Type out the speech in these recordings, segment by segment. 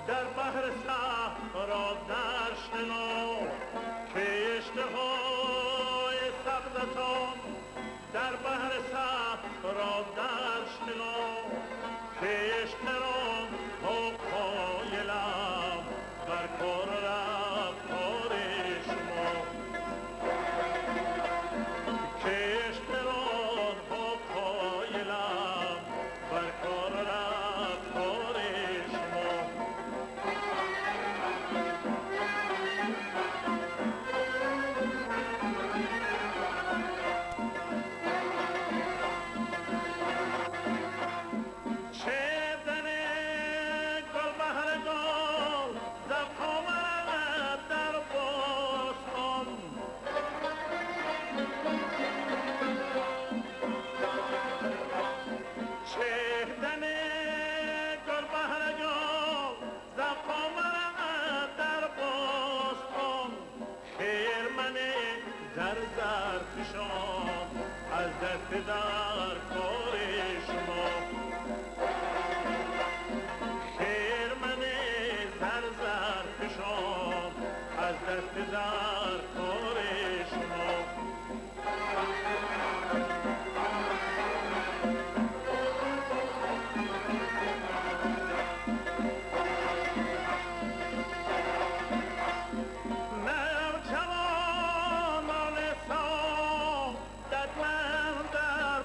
در بحر صحرا در شنا، کشته های سبزتان در بحر صحرا در شنا، کشته را قایلم بر کار رفتار شما، کشته را قایلم بر کار رفتار شما. از دست در کار شما، خیر من زر کشام از دست در کار شما. در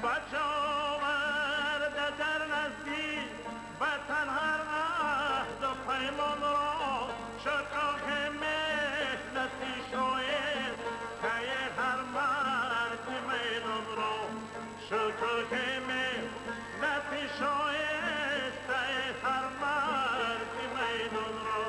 بچه آورده در نزدیک وطن هر عهد و پیمان را شکاک مهنتی شاید که هر مرد میدان را شکاک مهنتی شاید که هر مرد میدان را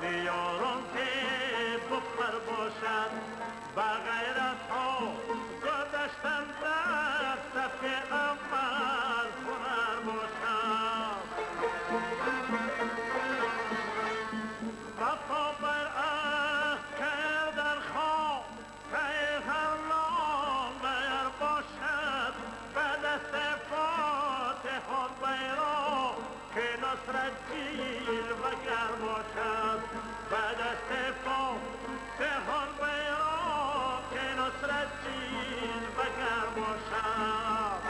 نیاران که بپر باشد و غیرت ها گذشتن در صف اول هنر باشد وفا بر عهد کردن خواه که هر نام بیر باشد به دست فاتحان بیرا که نصرت جیل و گر باشد به دست فاتحان بیرا که نصرت جیل و گر باشد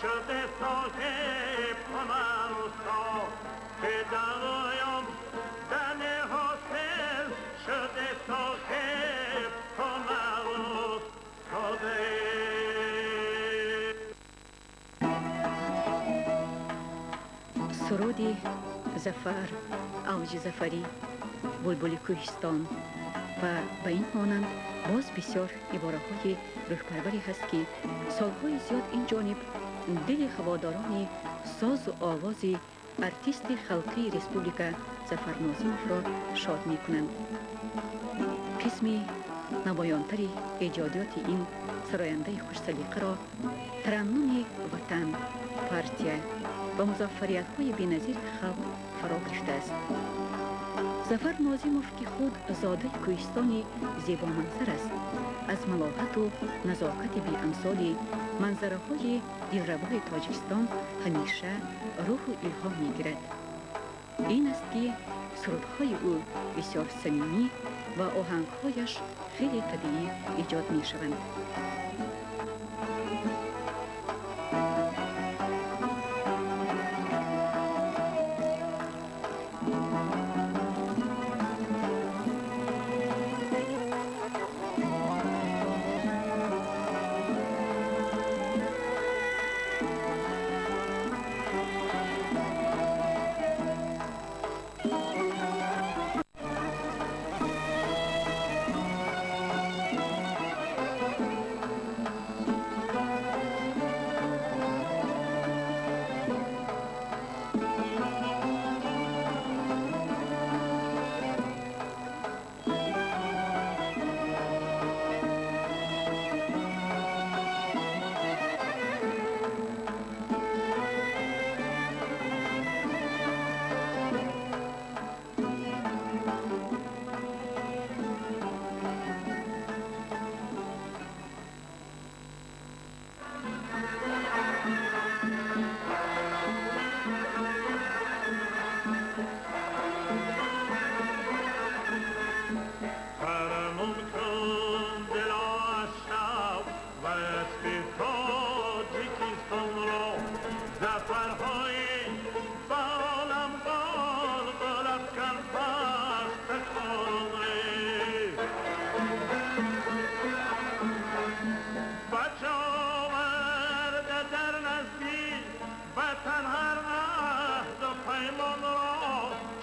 شده صاحب هنر استا که درایم دن حاصل شده صاحب هنر استاده سرود ظفر اوج ظفری بلبل کوهستان و به این مانند باز بسیار عباره‌های روح‌پروری هست که سالهای زیاد این جانب دل هواداران ساز و آواز ارتیست خلقی ریسپوبلیکا ظفر ناظموف را شاد می کنند. قسم نمایانتر ایجادیات این سراینده خوش سلیقه را ترنم وطن، پارتیه و مظفریت‌های بی‌نظیر خلق فرا گرفته است. ظفر ناظموف که خود زاده کوهستان زیبا منظر است، از ملاحت و نزاکت بی امثال منظره های دلربای تاجیکستان همیشه روح و الهام می گیرد. این است که سرودهای او بسیار صمیمی و آهنگهایش خیلی طبیعی ایجاد می شوند.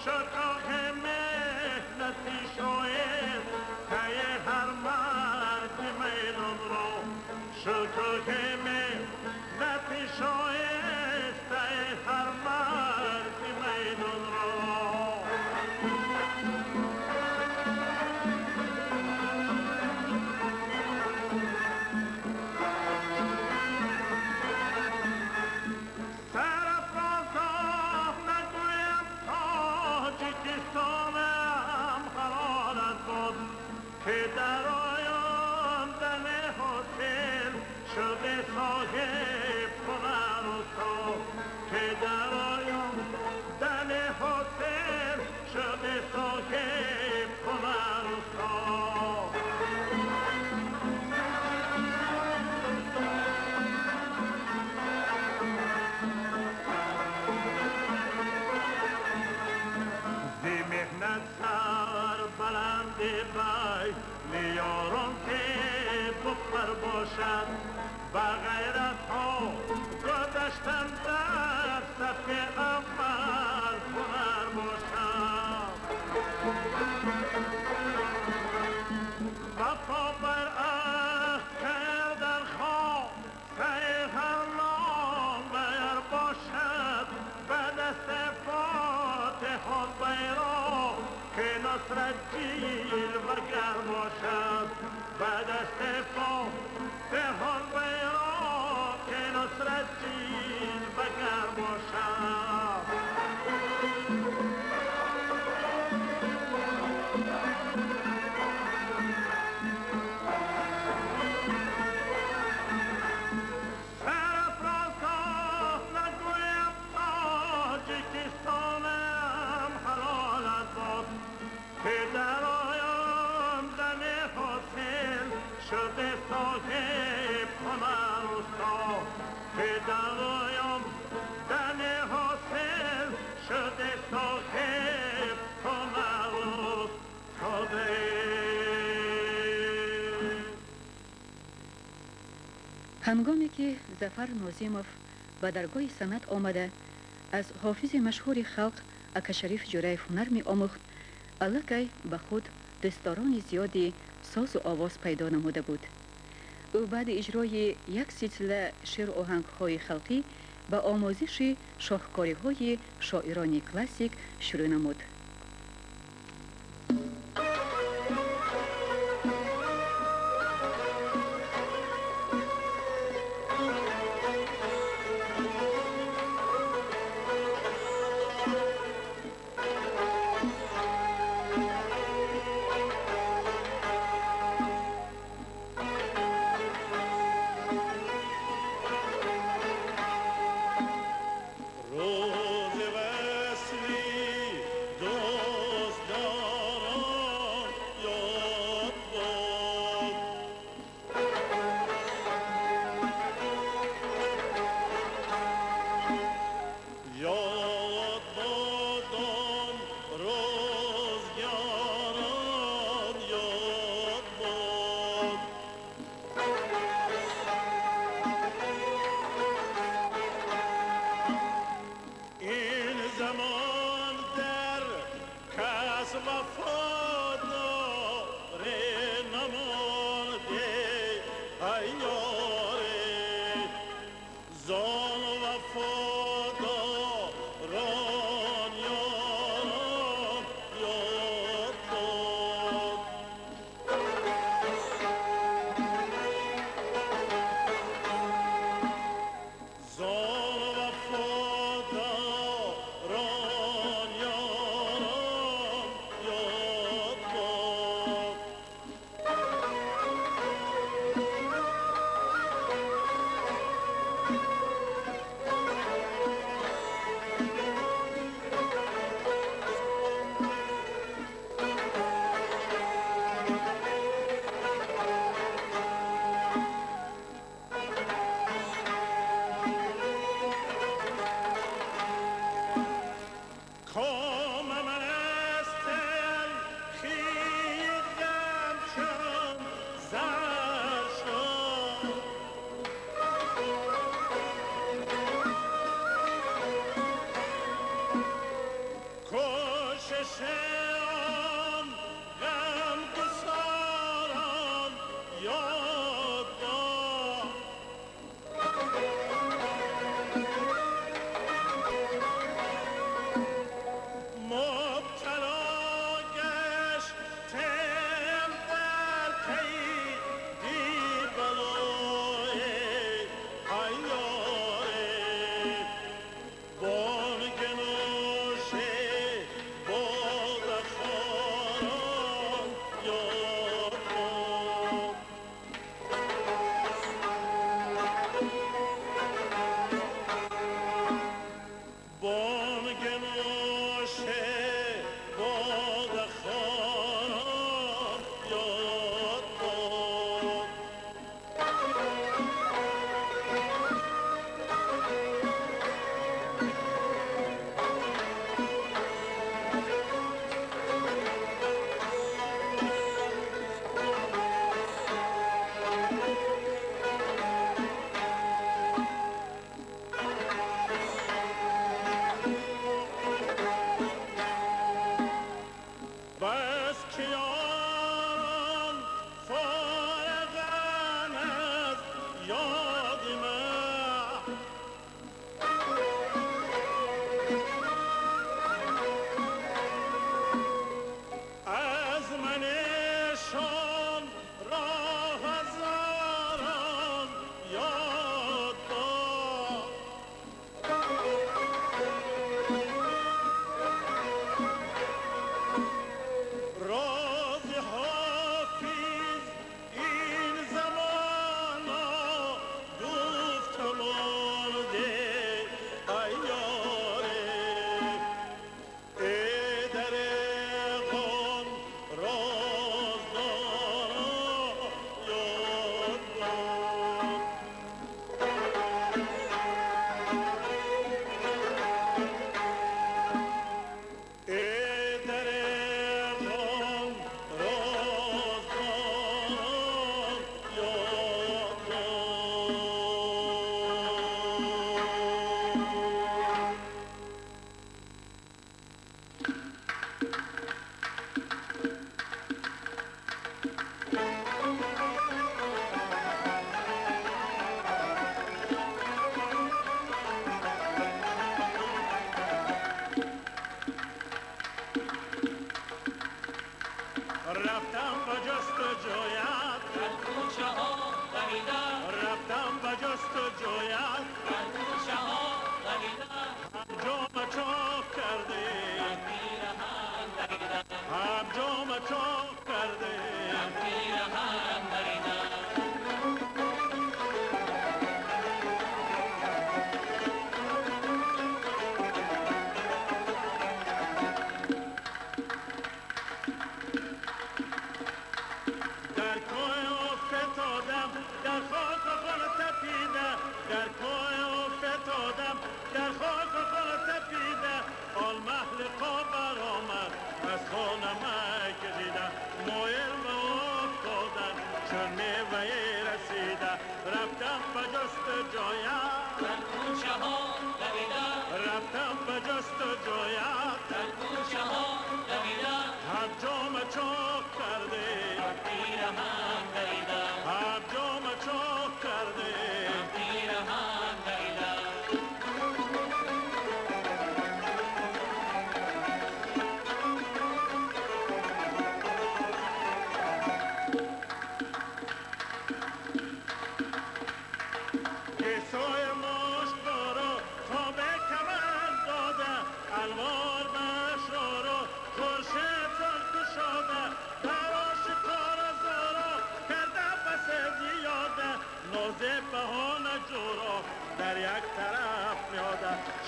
شکوه مهنتی شاید که هر مرد میدان را شکوه مهنتی شاید که هر مرد میدان را که در آیندن حاصل شده صاحب هنر و ساز که در آیندن حاصل شده صاحب هنر و ساز زی مهنت سر بلند بای نیاران که بپر باشد و غیرت ها گذشتن در صف اول هنر باشد وفا بر عهد کردن خواه سعی هر نام بیر باشد و دست فاتحان بیراه که نصرت جیل و گر باشد و دست فاتحان بیراه که نصرت جیل و گر باشد شده صاحب هنر و ساز که در آیندن حاصل شده صاحب هنر و ساز هنگامی که ظفر ناظیموف به درگاه سنت آمده از حافظ مشهور خلق اکا شریف جورایف هنر می آموخت الکی به خود دستاران زیادی ساز و آواز پیدا نموده بود. او بعد اجرای یک سلسله شعر و آهنگ‌های خلقی به آموزش شاهکاری‌های شاعران کلاسیک شروع نمود.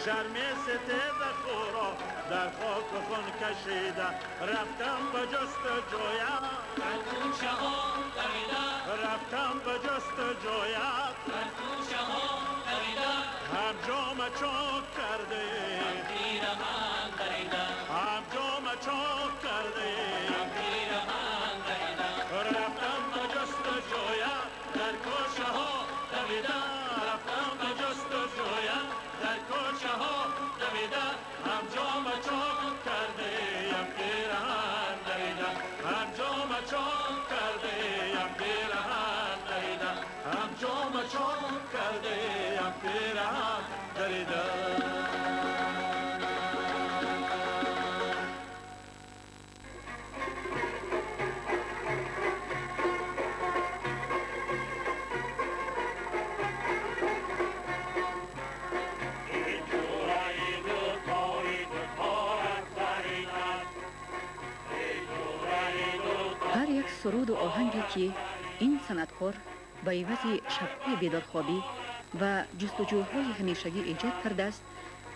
شرمی ستیز خورا در خاک خون کشیده رفتم به جستجویت در کوچه ها دویدم رفتم به جستجویت در کوچه ها دویدم هم جام چاک کرده تیر من دریدم هم جام چاک کرده تیر من دریدم رفتم به جستجویت در کوچه ها دویدم رفتم به جستجویت در کوچه ها دویدم هم جام چاک کرده سرود و آهنگی که این صنعتکار به عوض شب‌های بیدارخوابی و جستجوهای همیشگی ایجاد کرده است،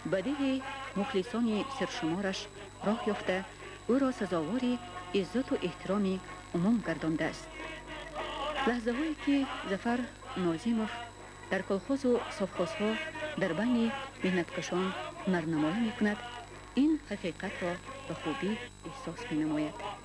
به دل مخلصان سرشمارش راه یافته او را سزاوار عزت و احترام عموم گردانده است. لحظه هایی که ظفر ناظموف در کلخوز و سافخوزها در بین مهنتکشان هنرنمایی می کند، این حقیقت را به خوبی احساس می نماید.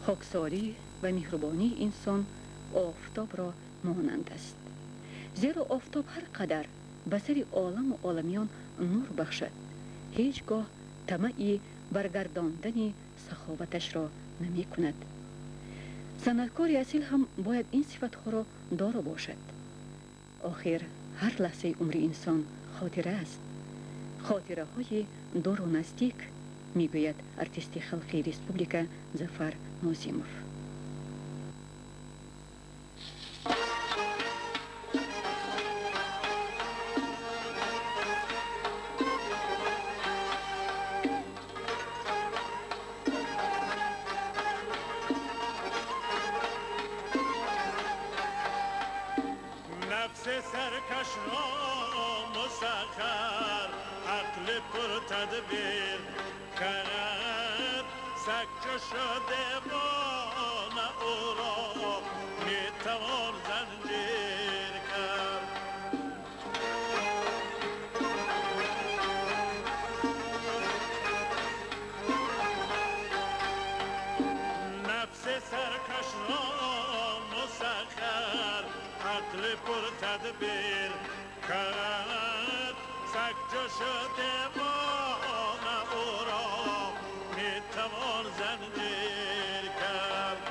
خاکساری و مهربانی انسان آفتاب را مانند است. زیرا آفتاب هر قدر به سر عالم و عالمیان نور بخشد، هیچگاه طمعی برگرداندن سخاوتش را نمی کند. صنعتکار اصیل هم باید این صفتها را دارا باشد. آخر هر لحظه عمر انسان خاطره است. خاطره های دور و نزدیک، میگوید ارتیست خلقی ریسپوبلیکا ظفر نازیموف. سرکش را مسخر عقل پر تدبیر کند، سکه شده بان او را میتوان زنجیر کرد. نفس سرکش را مسخر عقل پر تدبیر کرد، سکه شده بان او را میتوان زنجیر کرد.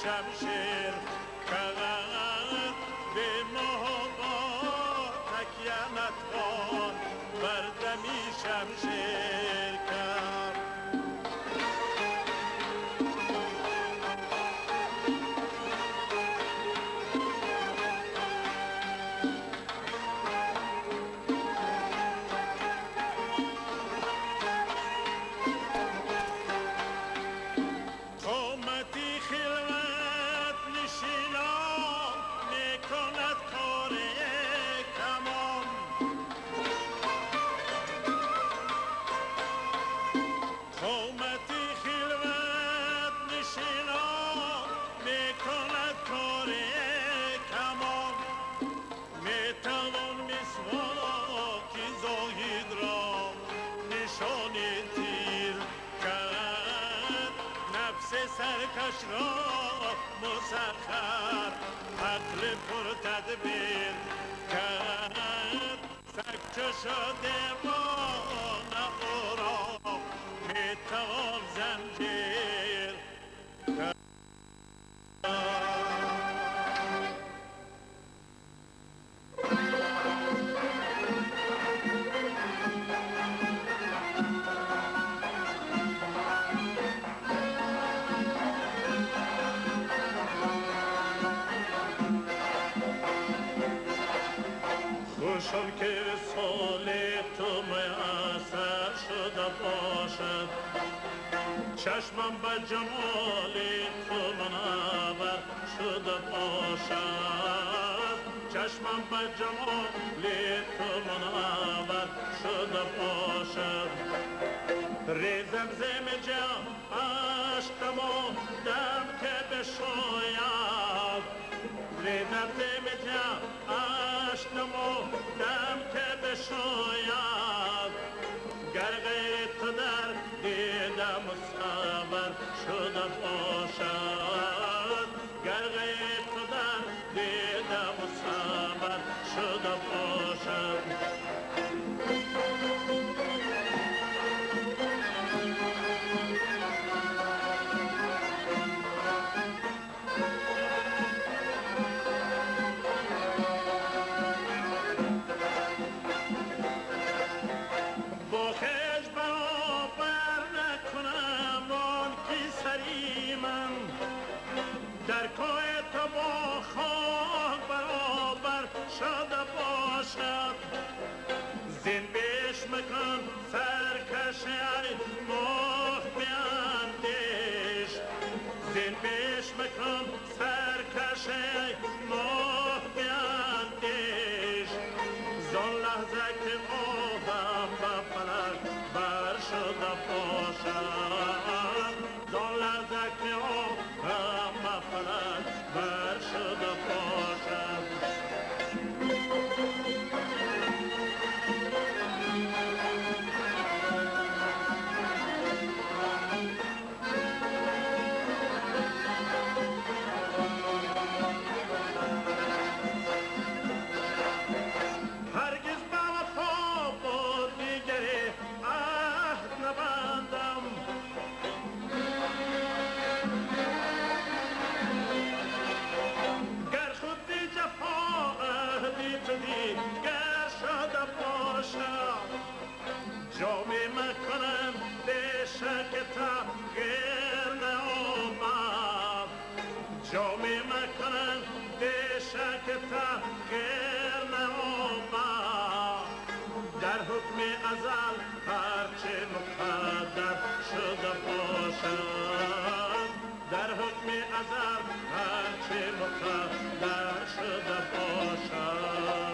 شمشیر کند به محبت تکیه نتوان بردمی شمشیر کرد. سرکش را مسخر عقل پر تدبیر کرد سکچه شده ما او را میتال زنجیر خوشم که سال تو میسر شده باشد چشمم به جمال تو منور شده باشد چشمم به جمال تو منور شده باشد ریزم زمجم عشقم و دم که بشاید ریزم زمجم عشقم و دم که بشاید گرگه تو در دیدم مصور شده باشد گرگه تو در دیدم مصور شده باشد در کوه تو با خاک برابر شده باشد زین بیش مکن سرکشی ای ماه بیندیش زین بیش مکن سرکشی ای ماه بیندیش زان لحظه که آدم به فلک بر شده باشد زان لحظه که آدم به فلک بر شده باشد هرگز به وفا با دیگری عهد نبندم گر خود بی جفا عهدی تو دیگر شده باشد جامی مکنم بیشک تغییر نیامد جامی مکنم بیشک تغییر نیامد در حکم ازل هرچه مقدر شده باشد در حکم ازل هرچه مقدر شده باشد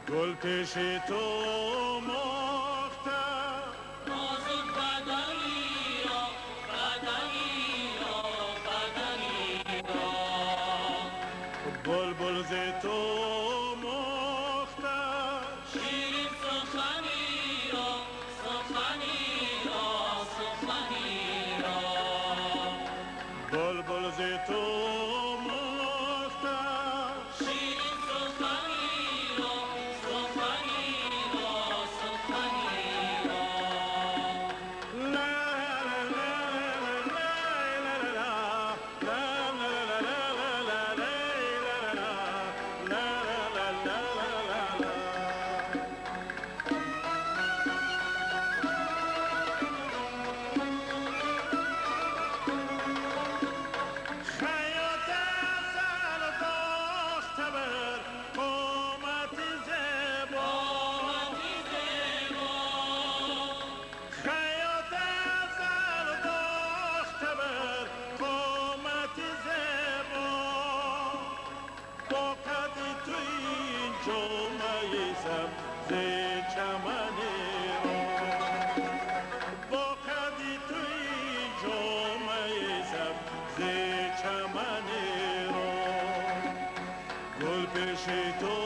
گل پیش تو مختر نازک بدنی را بدنی را بدنی را بلبل ز تو مختر شیرین سخنی را سخنی را سخنی را بلبل ز تو مختر شیرین سخنی را سخنی را سخنی را خیاط چمنی رو گل پیش تو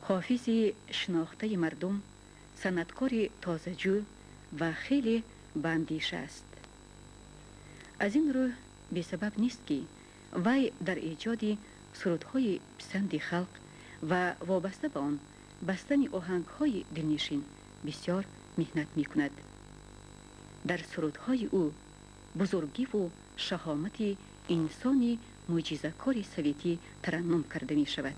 حافظی شناخته مردم، صنعتکار تازه‌جو و خیلی بااندیشه است. از این رو بی سبب نیست که وی در ایجاد سرودهای پسند خلق و وابسته به آن بستن آهنگهای دلنشین بسیار مهنت می کند. در سرودهای او بزرگی و شهامت انسانی معجزه‌کار سویتی ترنم کرده می شود.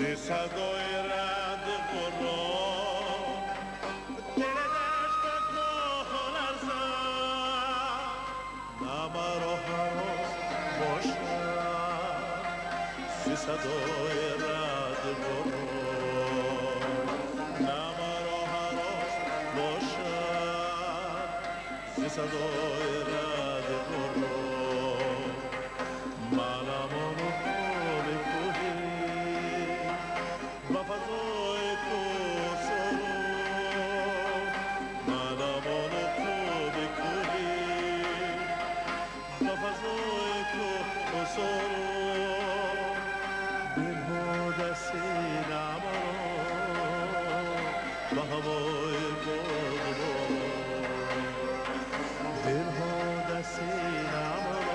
صدای رد قرآن دل دشت بکن ارزم نه مرا حراس باشد ز صدای رد قرآن نه مرا حراس باشد ز صدای رد قرآن منم آن پال کوهی با فضای تو سرود منم آن پال کوهی با فضای تو سرود دلها دست نمارا با هوای باد دلها دست نمارا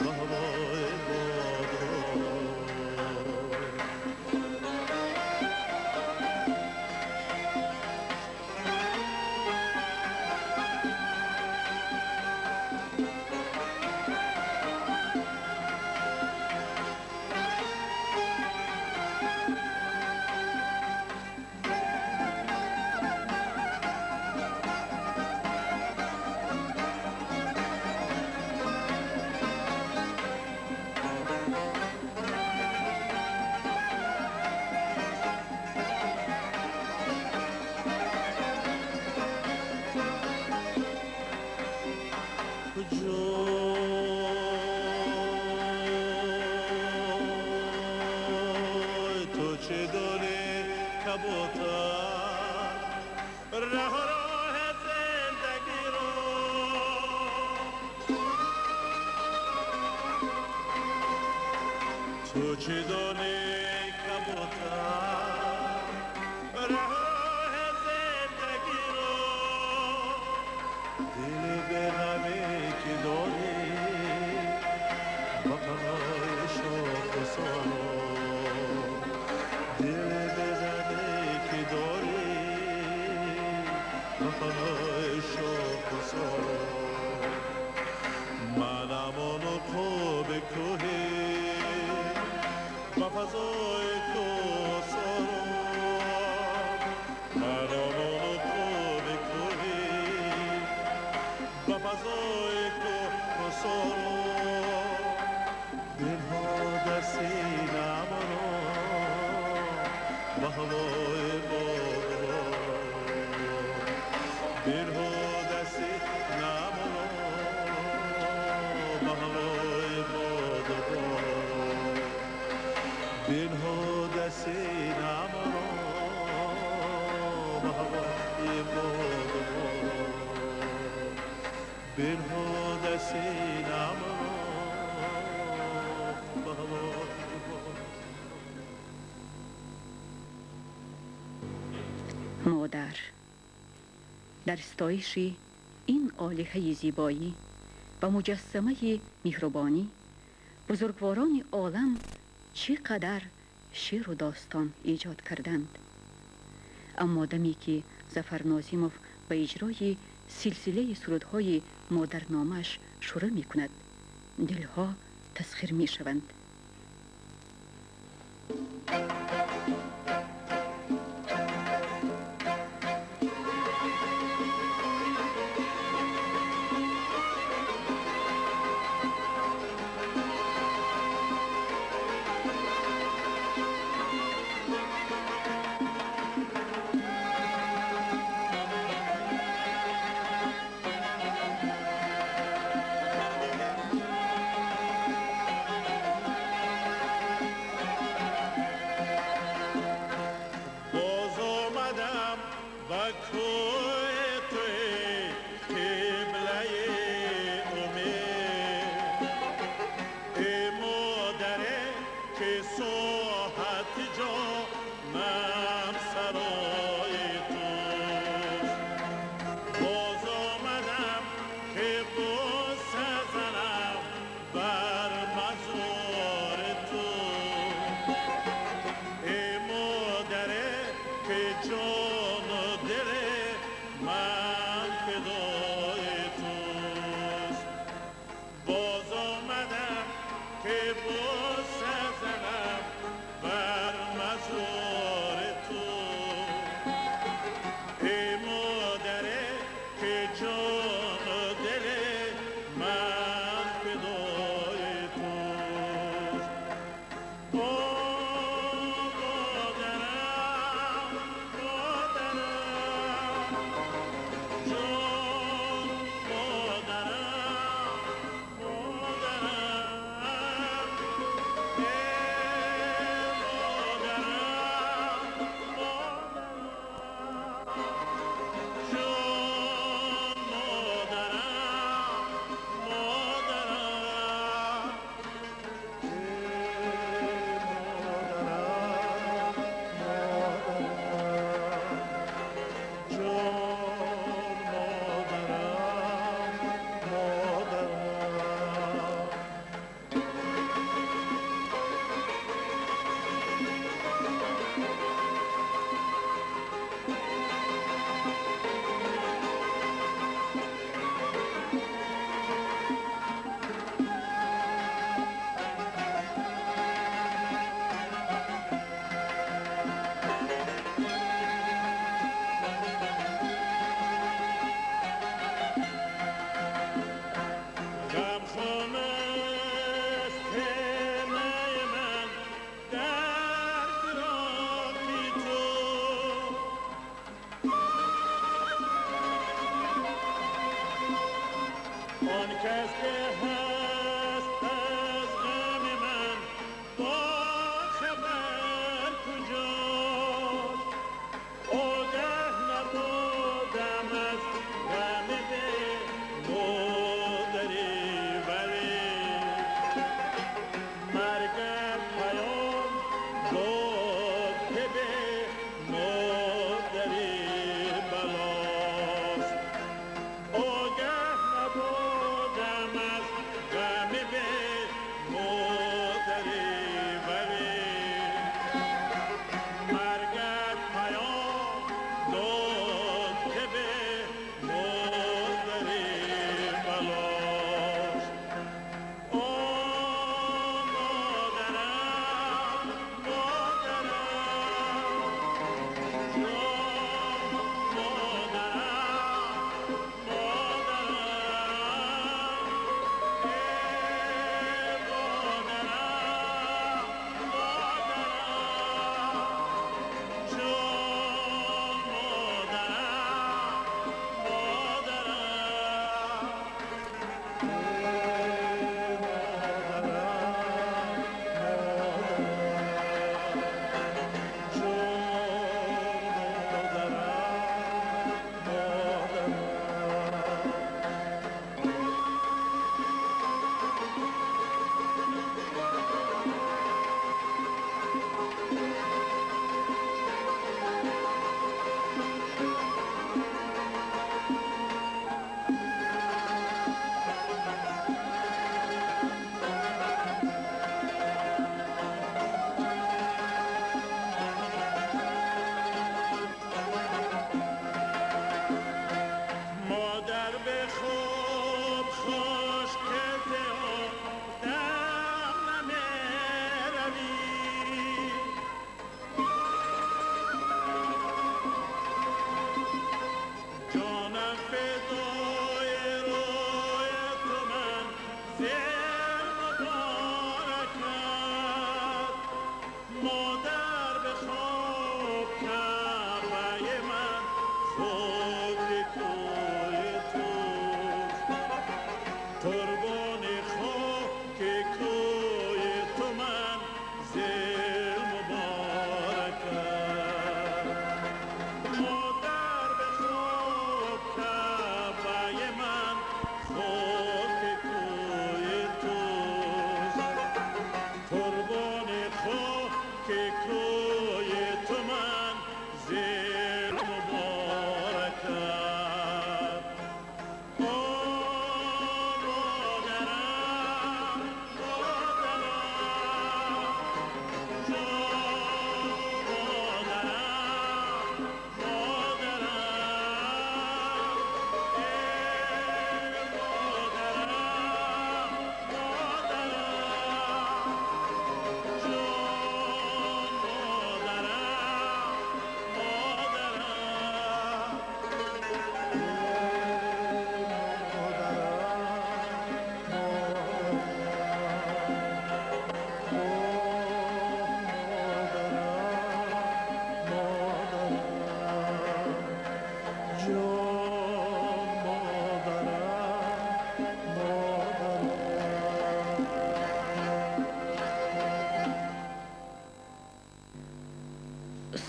با هوای باد جای تو چه داری کبوتر راه زندگی رو تو چه داری کبوتر راه زندگی رو دل به غمی که داری با پناه شوق و سرود دل به غمی که داری با پناه شوق و سرود منم آن خوب کوهی با فضای تو سرود منم آن خوب کوهی با فضای تو سرود دلها در سینه‌ام را با هوای باد دلها در سینه‌ام را با هوای باد دلها در سینه‌ام را با هوای باد دلها در سینه‌ام را با هوای باد مادر در ستایش این آلهه زیبایی و مجسمه مهربانی بزرگواران عالم چقدر شعر و داستان ایجاد کردند. اما دمی که ظفر ناظموف به اجرای سلسله سرودهای مادرنامش شروع می کند دلها تسخیر می شوند.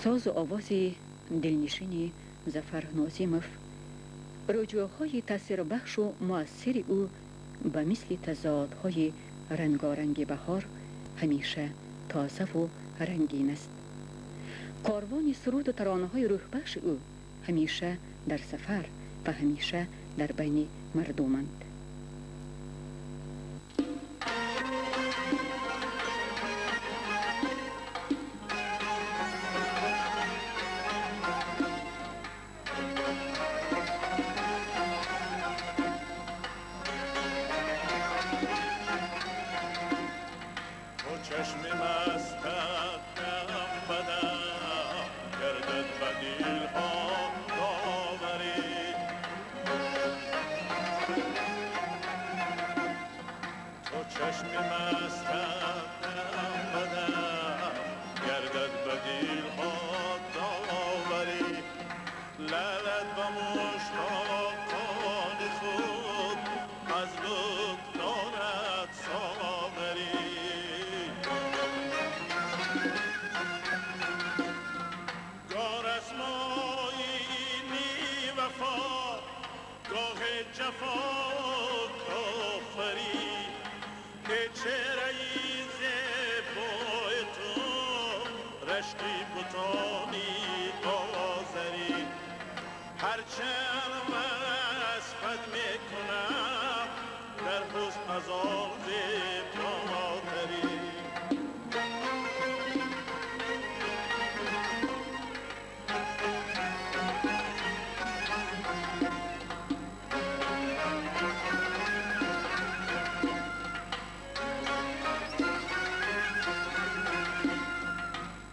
ساز و آواز دلنشین ظفر ناظمов رجوعهای تأثیر بخش و مؤثر او به مثل تضادهای رنگارنگ بهار همیشه تازه و رنگین است. کاروان سرود و ترانه‌های روح بخش او همیشه در سفر و همیشه در بین مردمند.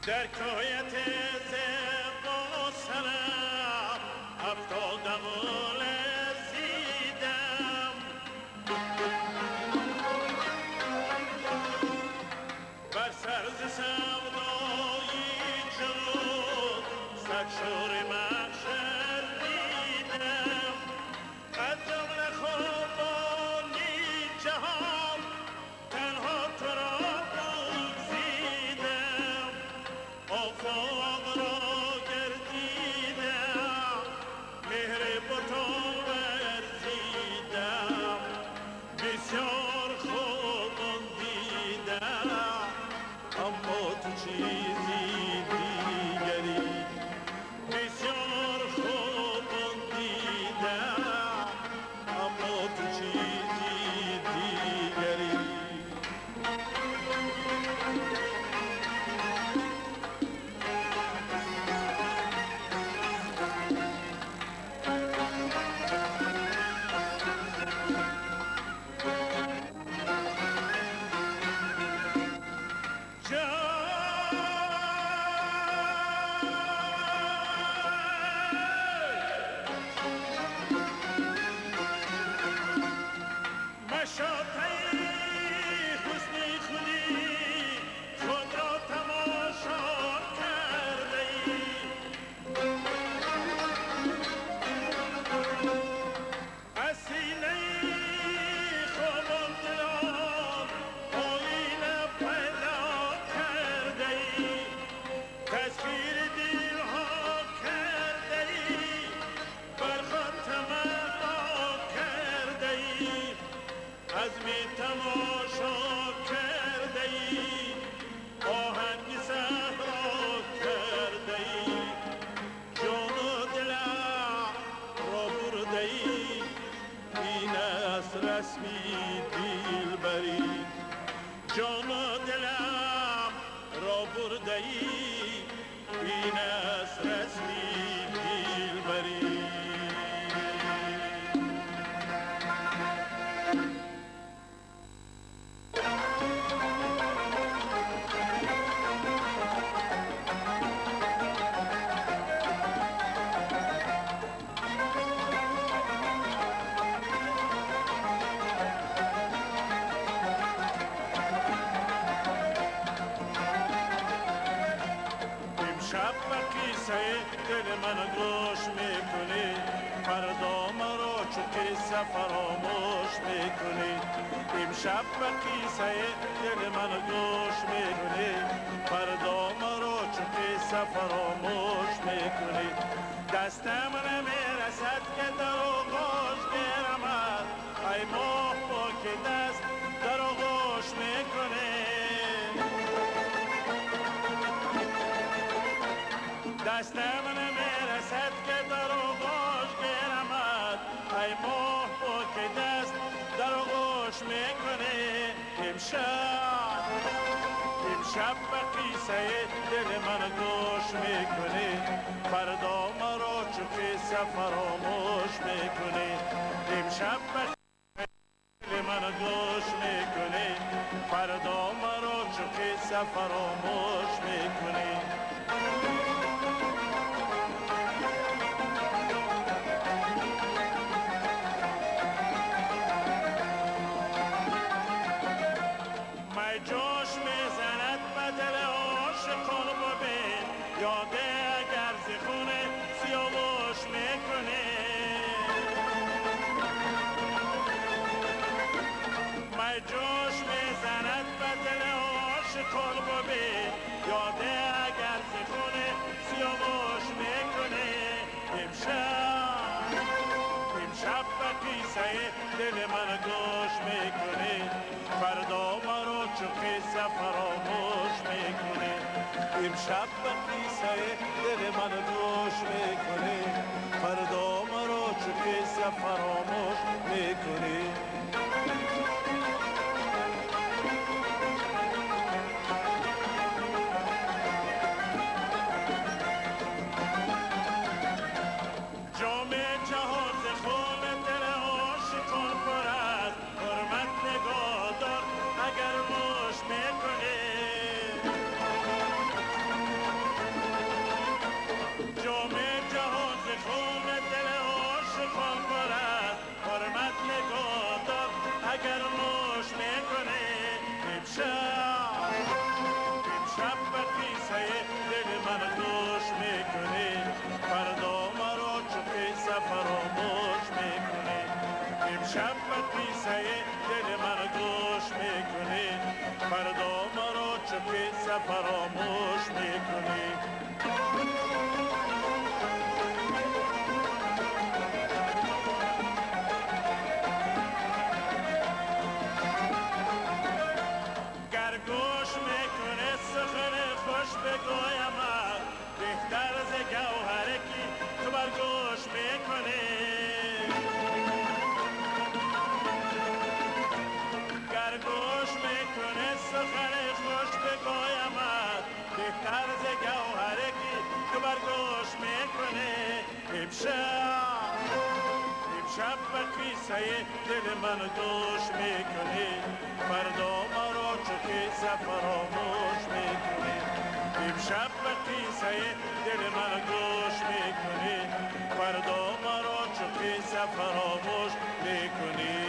در کویت دلم را برده ای این است رسمی دلبری دل من گوش میکنی فردا مرا چو قصه فراموش میکنی امشب به قصه دل من گوش میکنی فردا مرا چو قصه فراموش میکنی دستم نمیرسد که در آغوش گیرمت ای ماه با که دست در آغوش میکنی دستم نمیرسد که در آغوش گیرمت ای ماه با که دست در آغوش میکنی امشب به قصه دل من گوش میکنی فردا مرا چو قصه فراموش میکنی امشب به قصه دل من گوش میکنی فردا مرا چو قصه فراموش میکنی جوش میزند به دل عاشقان ببین یاده اگر ز خون سیاوش میکنی می جوش میزند به دل عاشقان ببین یاده اگر ز خون سیاوش میکنی امشب به قصه دل من گوش میکنی فردا مرا چو قصه فراموش میکنی امشب به قصه دل من گوش میکنی فردا مرا چو قصه فراموش میکنی اگر نوش میکنه امشب به قصه دل من گوش میکنه فردا مرا چو قصه فراموش میکنه امشب به قصه دل من گوش میکنه فردا مرا چو قصه فراموش میکنه بگویم بهتر ز گوهره که تو بر گوش میکنی گر گوش میکنه سخن خوش بگویم بهتر ز گوهره که تو بر گوش میکنی امشب به قصه دل من گوش میکنی فردا مرا چو قصه فراموش میکنی امشب به قصه دل من گوش میکنی فردا مرا چو قصه فراموش میکنی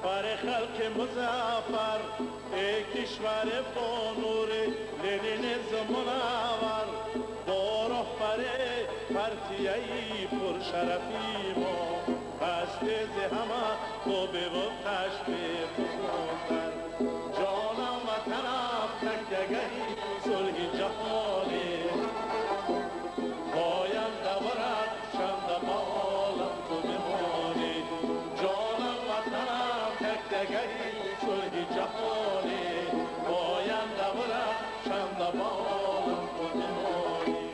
بر خلق مظفر ای کشور با نور لنین منور با رهبر پرتیه‌ای پرشرفی ما بسته ز همه با به و تشبیه بزرگتر جانم وطنم تکدگهی صلح جهانی پاینده برد شمد بالم تو بمانی جانم وطنم تکدگهی صلح جهانی پاینده برد شمد بالم تو بمانی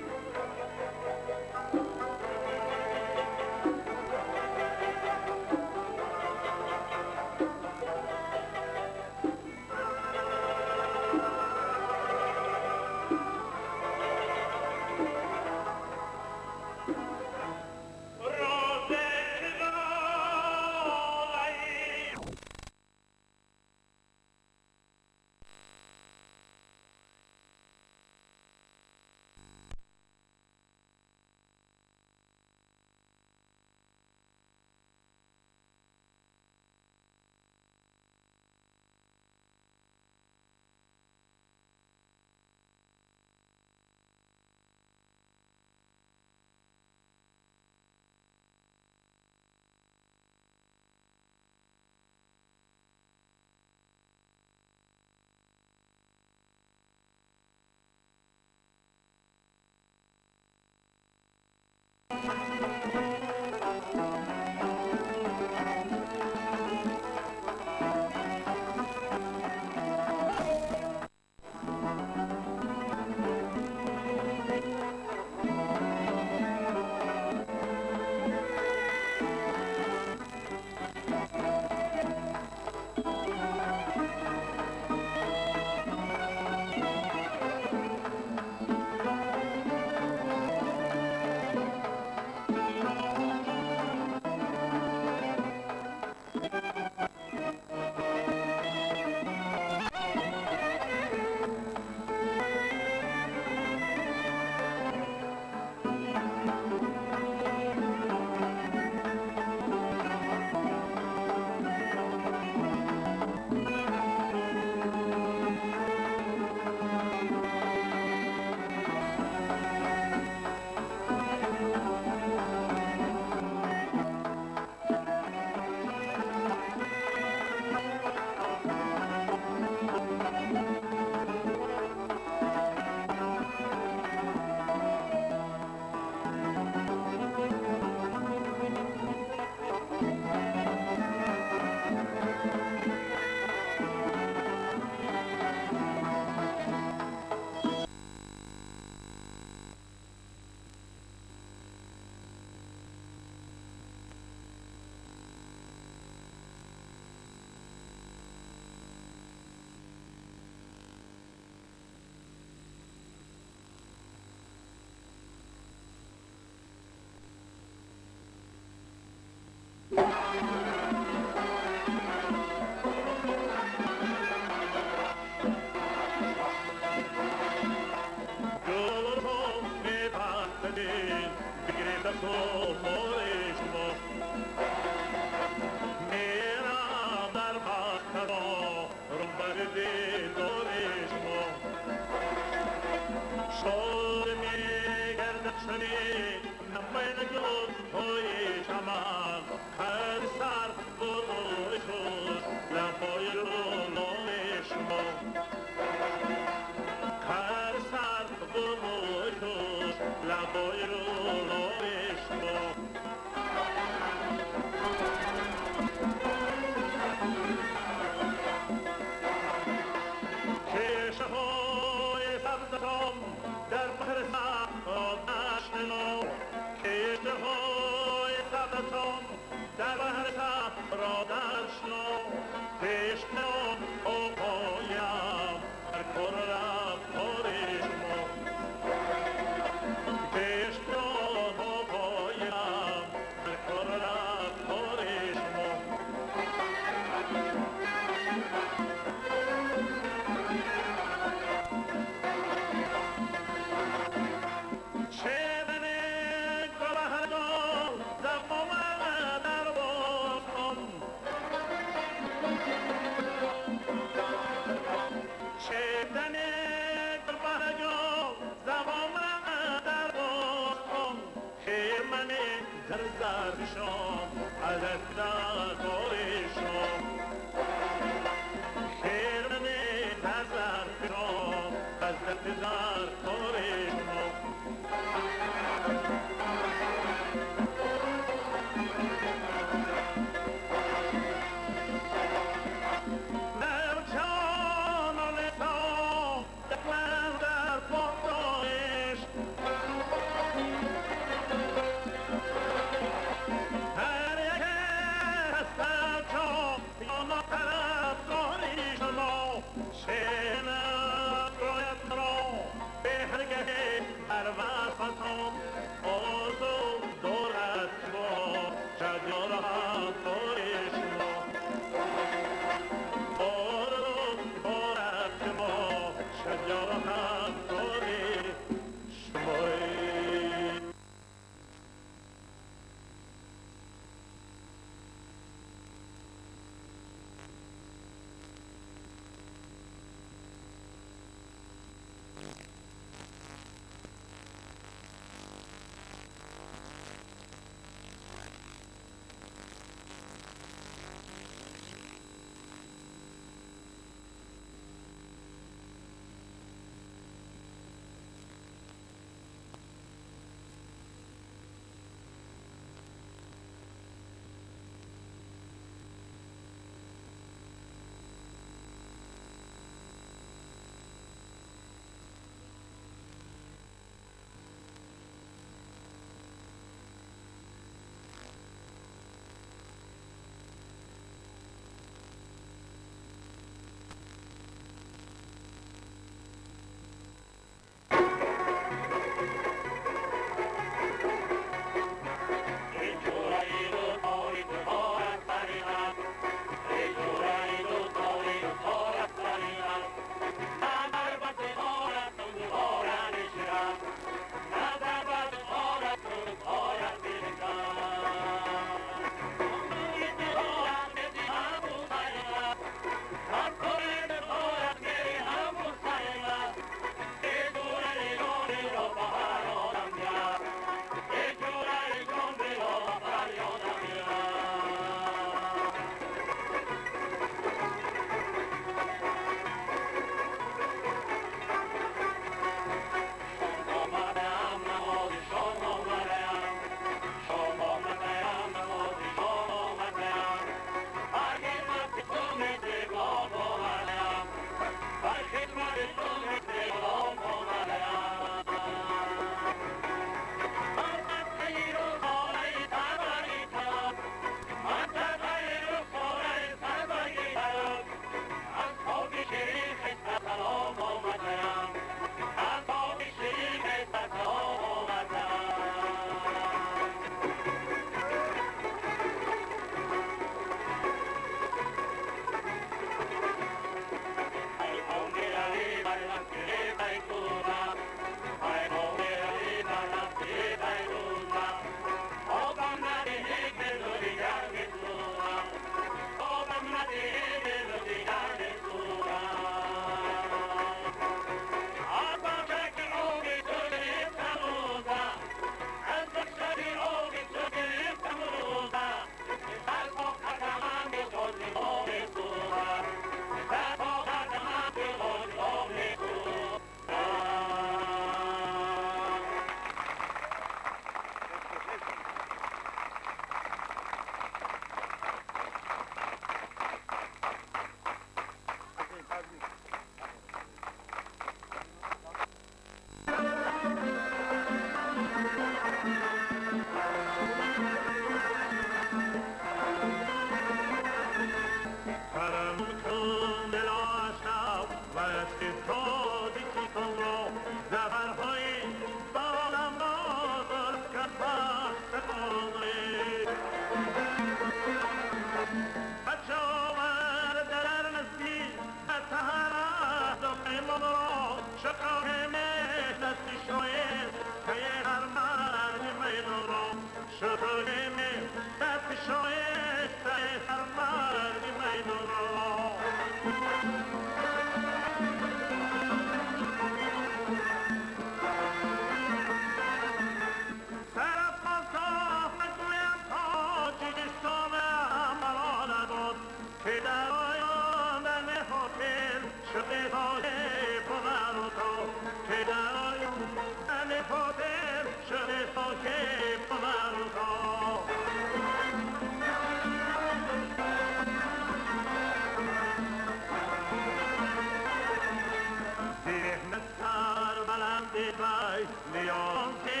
بای نیان که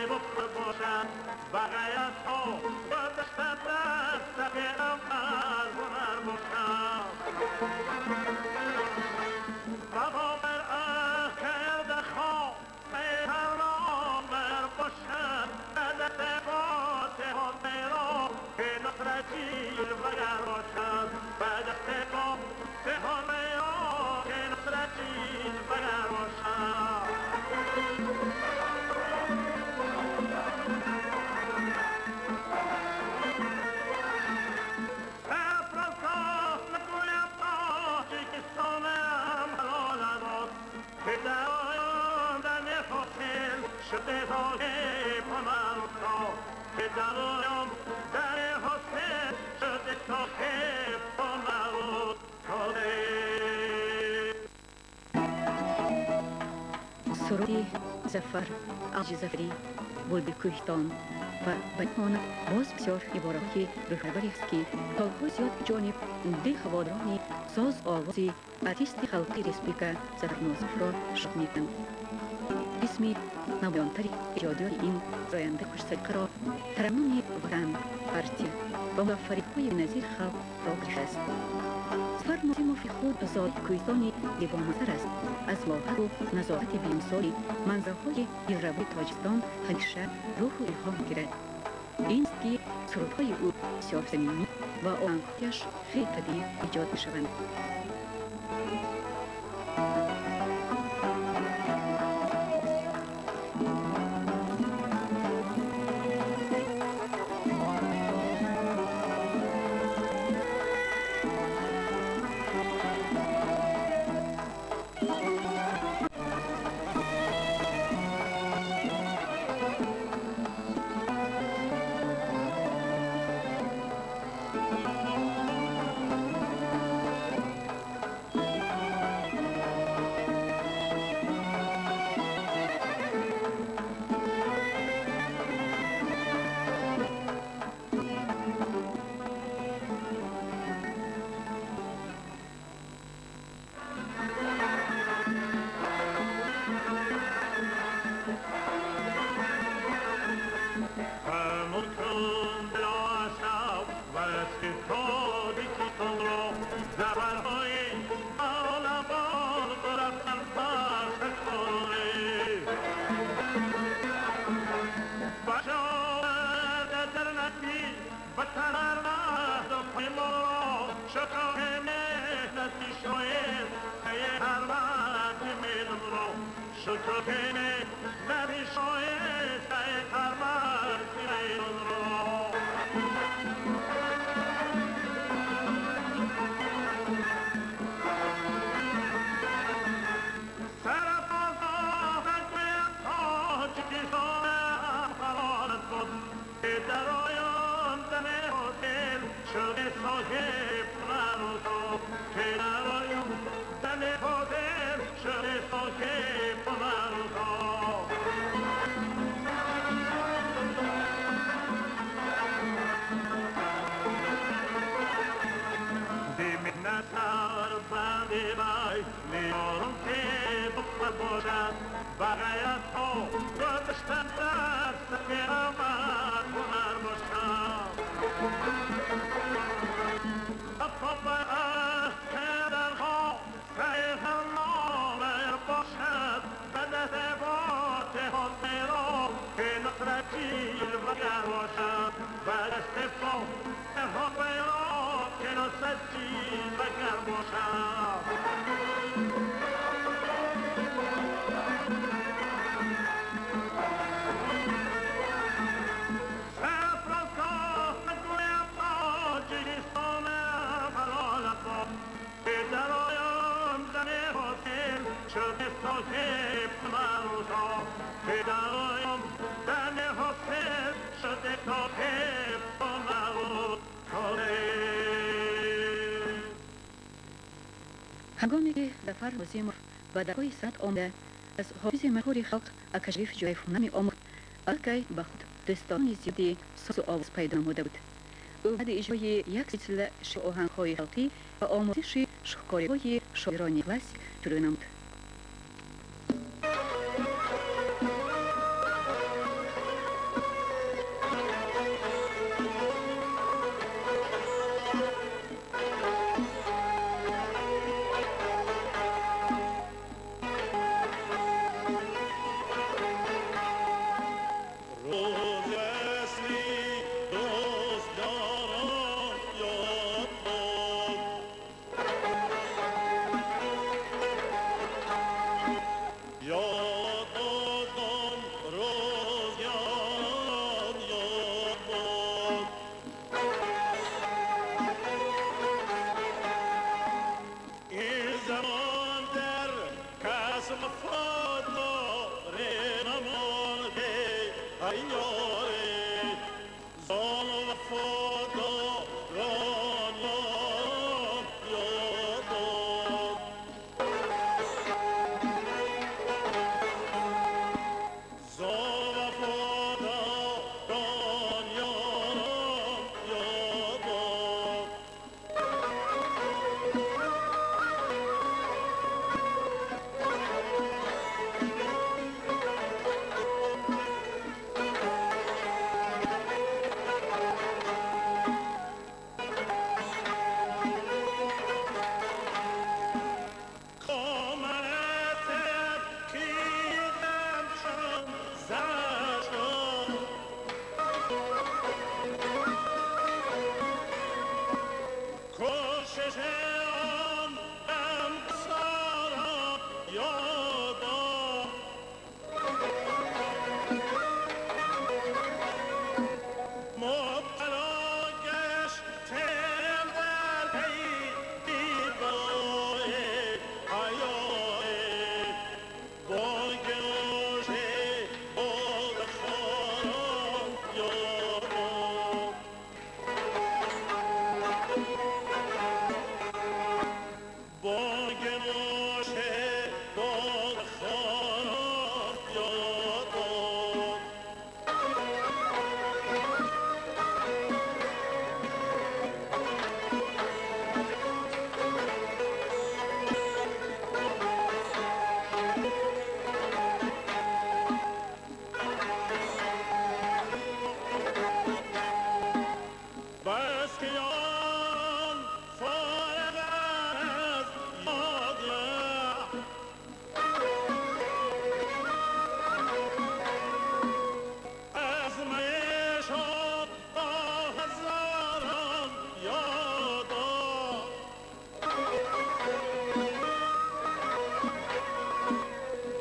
بخت باشد بغیت ها و دشتت دست بیرم از هنر باشد بابا بر کرده خواه میهران بر باشد دست باته ها میرا که نصرتی بگر باشد دست باته ها میرا که نصرتی بگر باشد شده تاهی پنارتا که درایم در حسن شده تاهی پنارتا سرودی ظفر اوج ظفری بلبل کوهستان و بیان باز بسیار عبارتی روحپروری است که سالها زیاد جانب ده هواداران ساز آوازی ارتیست خلقی ریسپلیکا ظفر نازف را شد می‌کنند. اسمی نمایان‌تری ایجادیار این زاینده خوش‌سلیقه را ترنم وطن پرستی و موفقیت‌های بی‌نظیر خلق را گرفته است. ظفر نازف خود زاد کوهستانی زیبامنظر است. از لاغر و نزاکت بی‌مثالی منظرهای دلربای تاجیکستان همیشه روح و الهام می‌گیرد. این است که سرودهای او بسیار صمیمی و آهنگ‌هایش خیلی طبیعی ایجاد می‌شوند. هنگامی که ظفر نازف و در پای سرعت آمده از حافظ مشهور خلق اکشریف جایفونه می آمد آنکه به خود دستان زیادی ساز و آواز پیدا نموده بود. او بعد اجرای یک سلسله آهنگ‌های خلقی و آموزش شاهکاری‌های شاعران کلاسیک شروع نمود. یاد بادم روزگاران یاد باد این زمان در کس وفاداره نمانده ای یاری زان وفاداران یاران یاد باد زان وفاداران یاران یاد باد بس که آن فارغ از یادم از میشان با هزاران یادم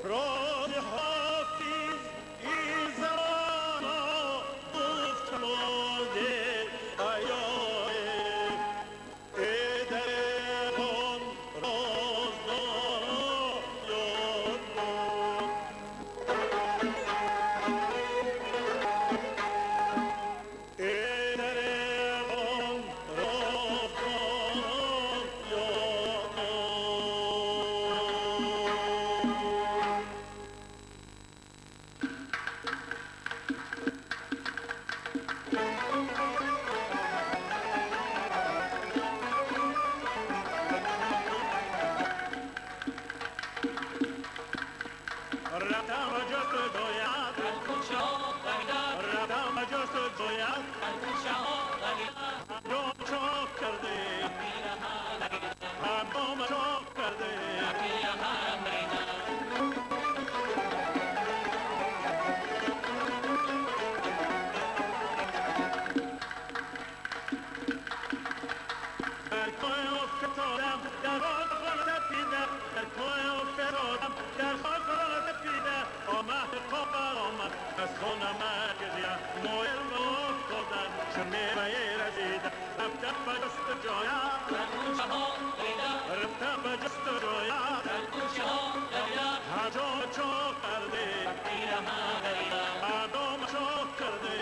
راد حافظ این زمانا گفت مرده رفتم جست دویت رفتم جست دویت همدوم چاک کرده همدوم چاک کرده در کوی افتادم در خاک تپیدم در کوی افتادم در خاک تپیدم آمد خبر آمد از خونم گریم مویل و افتادم شمیمه رسیدم رفتم به جست جایم رفتم به جست جایم هجام چاک کرده هجام چاک کرده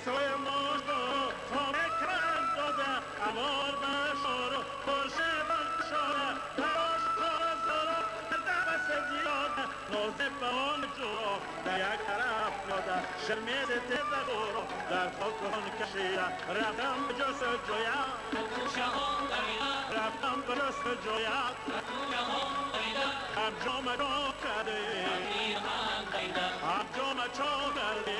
سوی ماجدو خانه کرد داده امار بشارو باشه بشاره دراش کار زارو دبس زیاده نازه بان جورو در یک طرف داده شرمیز تیز گورو در خاکون کشیده رفتم جس جویا رفتم برس جویا هم جامع چاک کرده هم جامع چاک کرده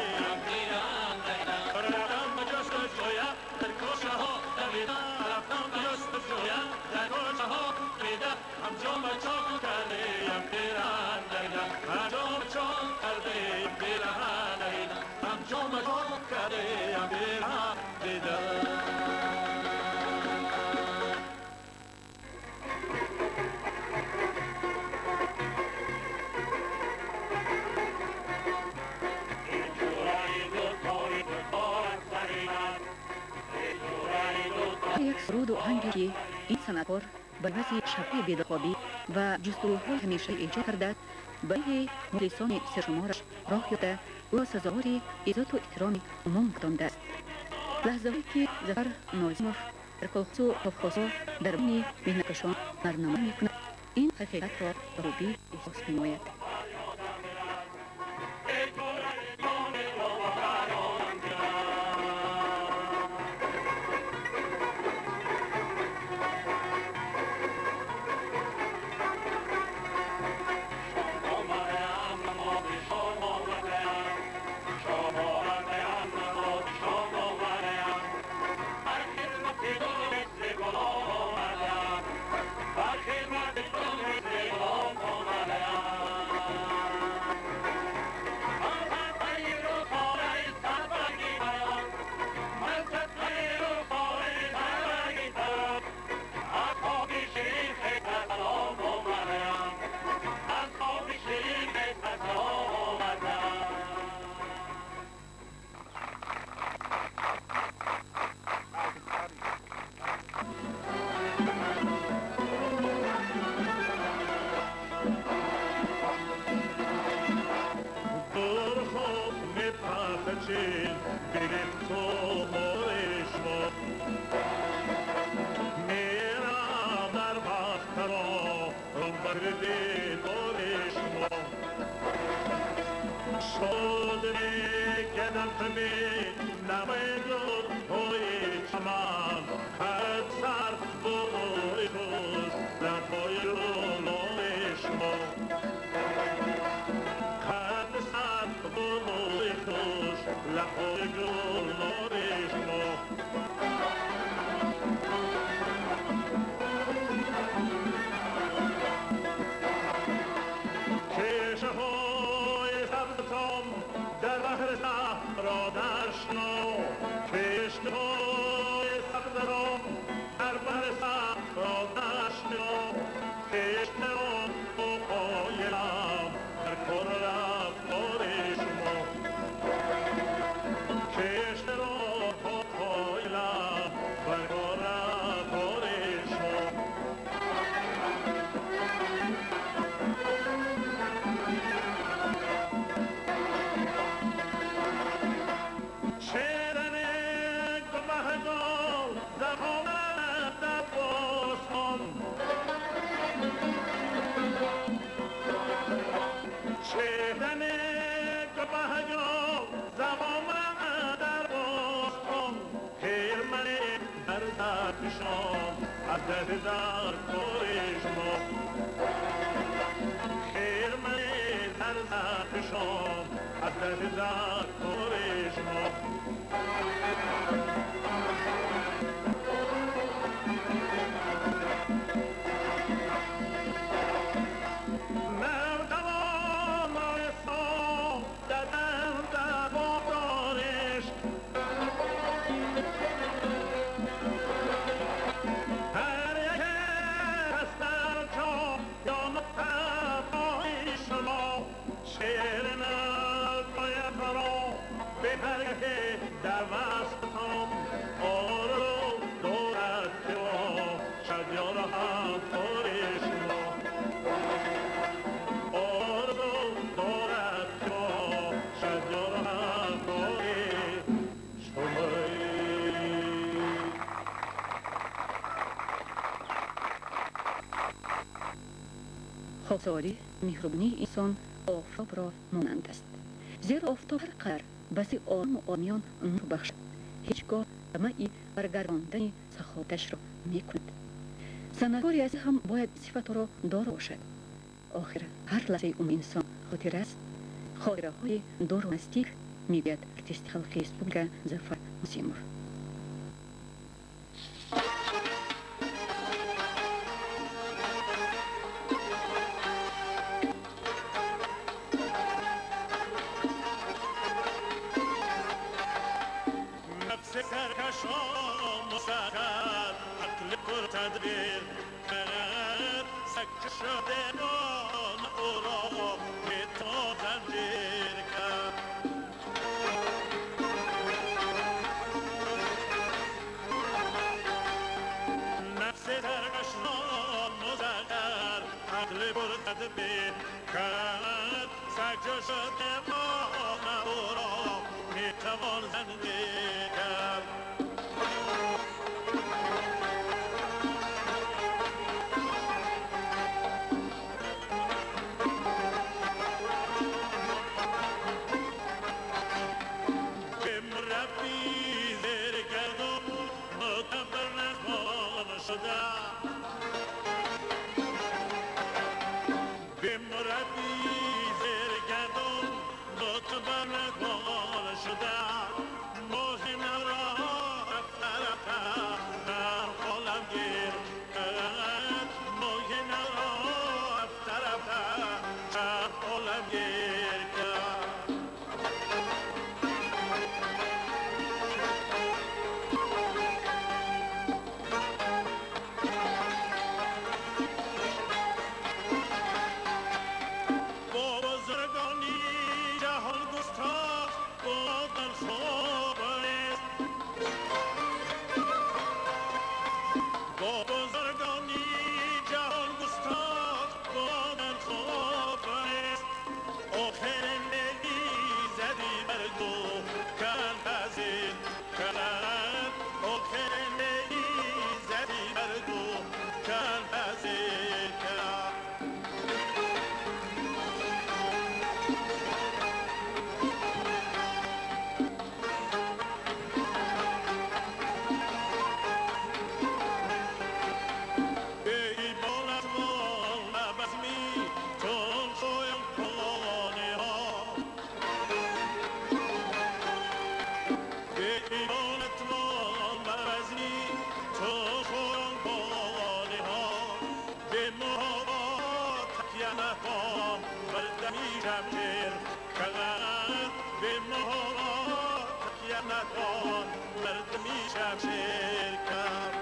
رفتم جس جویا در کوچه ها دویده رفتم جس جویا در کوچه ها دویده هم جامع چاک کرده هم پیران دویده هم جامع چاک کرده پیران دویده هم یک سرود و آهنگی که این صنعتکار به وضع شبه بیدخوابی و جستجوهای همیشه ایجاد کرده برای مخلصان سرشمارش راه یافته او سزاوار عزت و احترام عموم گردانده است. لحظه‌هایی که ظفر ناظموف در کلخوز و تفخوزها در بین مهنتکشان برنامه میکند این حقیقت را به خوبی احساس می‌نماید. خاکساری مهربانی انسان آفتاب را مانند است. زیرا آفتاب هر قدر بسی آدم و آدمیان نور بخشد هیچگاه طمعی برگرداندن سخاوتش را میکند. صنعتکاری از هم باید صفت را داشته باشد. آخر هر لحظه اون انسان خاطر است. خاطره های دور و نزدیک میگوید ارتیست خلقی ریسپوبلیکا ظفر ناظموف. ایمانت ما مرزی تو خوران بالی ها به ما تکیه نکن بردمی شمشیر کلن به ما تکیه نکن بردمی شمشیر کلن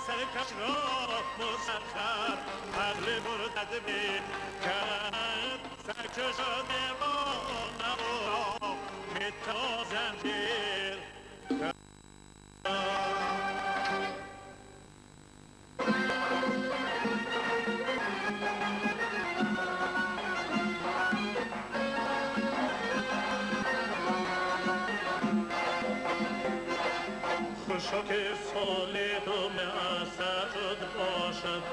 سرکش را مسخر عقل مردد می کرد سرکش را دیوان را میتا زنجیر خوشا که سالی تو معصر شد باشد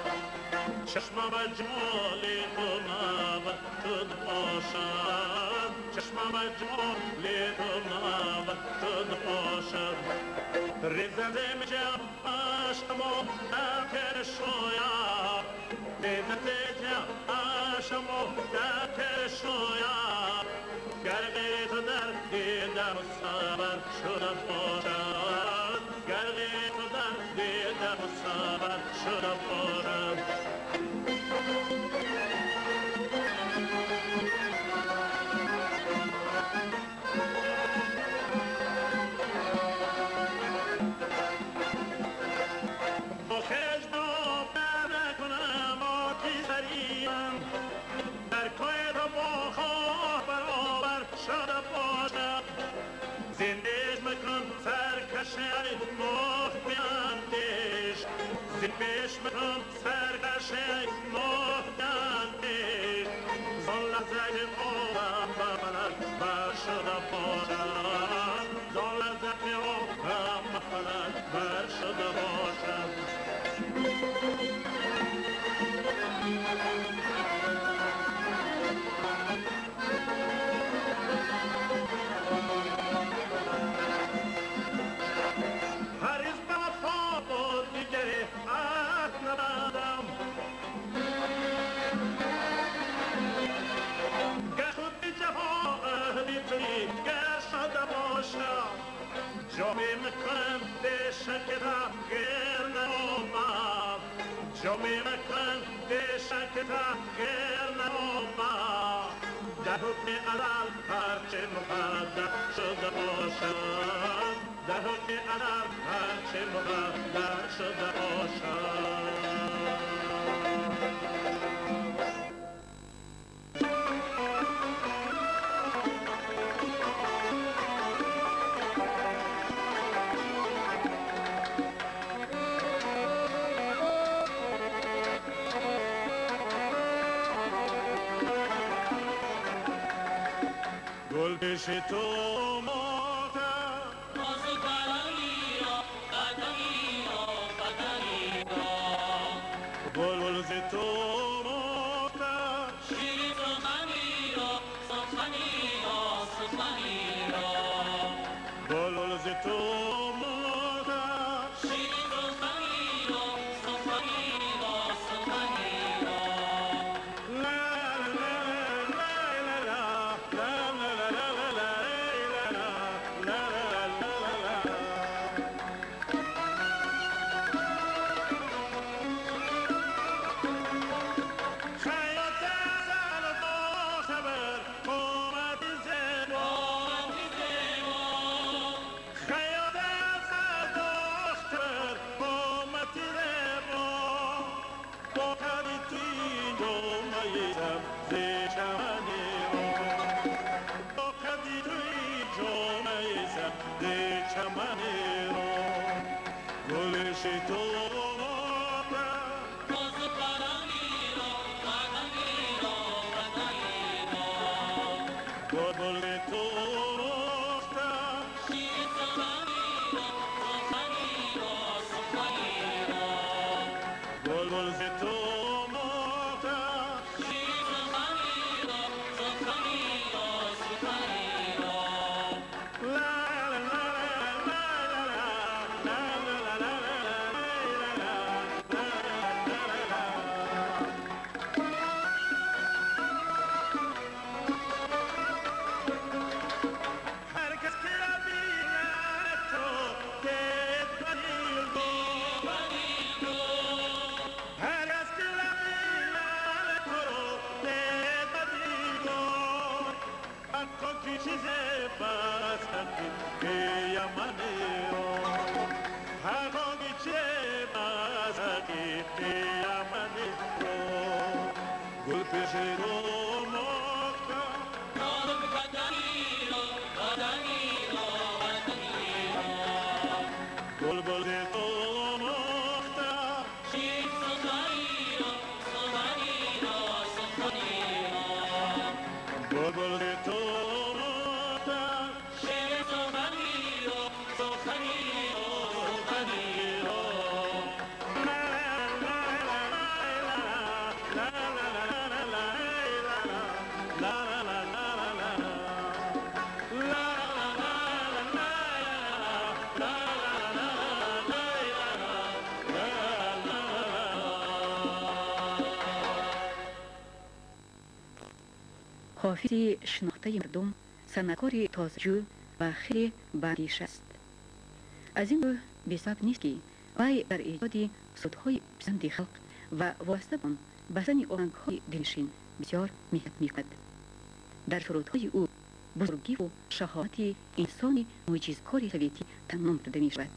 چشمم جمالی تو مبتد باشد چشمم جمالی تو مبتد باشد ریزدم جمعشم و درکر شویا ریزدم جمعشم و درکر شویا گرگی تو در دیدم صبر شده باشد گرگی تو در دیدم صبر شده باشد با خجدو برکنم آتی سریم در کوی تو با خواه برابر شده باشد زندیش مکن سرکشه ماه بیندیش زندیش مکن سرکشه ماه بیندیش زن لحظه آم بفلک بر شده باشد زن لحظه آم بفلک بر شده باشد جامی مکن دشک تغییر نامم جامی مکن دشک تغییر نامم در حکم علل هرچه مقدر شده باشد در حکم علل هرچه مقدر شده باشد گلبش تو ماتم آزو کلانی را قدمی را قدمی را بلبل ز تو ماتم شیری سخنی را سخنی را سخنی را بلبل ز تو ماتم شیری سخنی را سخنی را سخنی را آزو کلانی را قدمی را قدمی را بلبل تو مختم شیر سخنی را سخنی را سخنی را بلبل ز تو مختم شیر سخنی را سخنی را سخنی را لا لا لا لا لا لا لا هر کس که بیند تو دید بدیگو هر کس که بیند تو دید بدیگو حقا کی چیز بستن که یمنی رو حقا کی چیز بستن که یمنی رو گل پیش رو مختم نام بدنی را بدنی را بدنی را بلبل تو مختم شیر سخنی را سخنی را سخنی را بلبل تو مختم شیر سخنی را سخنی را سخنی را حافظی شناخته مردم، صنعتکاری تازه‌جو و خیلی بااندیشه است. از این رو بی‌صبر نیست که وی در ایجاد صوت‌های پسند خلق و واسطه آن به زن آهنگ‌های دلنشین بسیار محنت می‌کند. در سرودهای او بزرگی و شهامت انسان معجزه‌کار سویتی ترنم کرده می‌شود.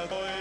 Fazoi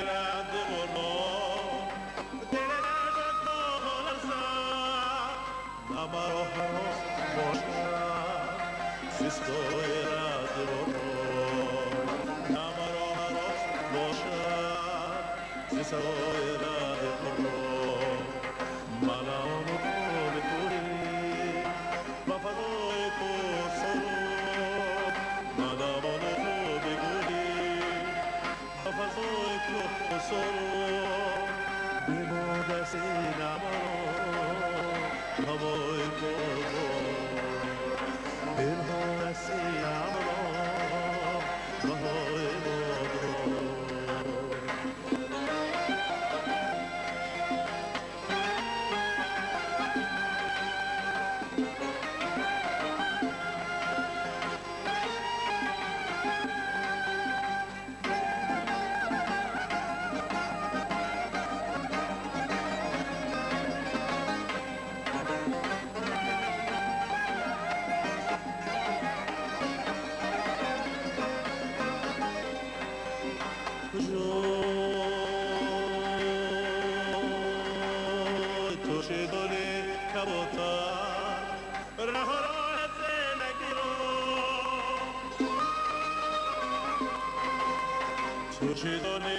تو چه دانی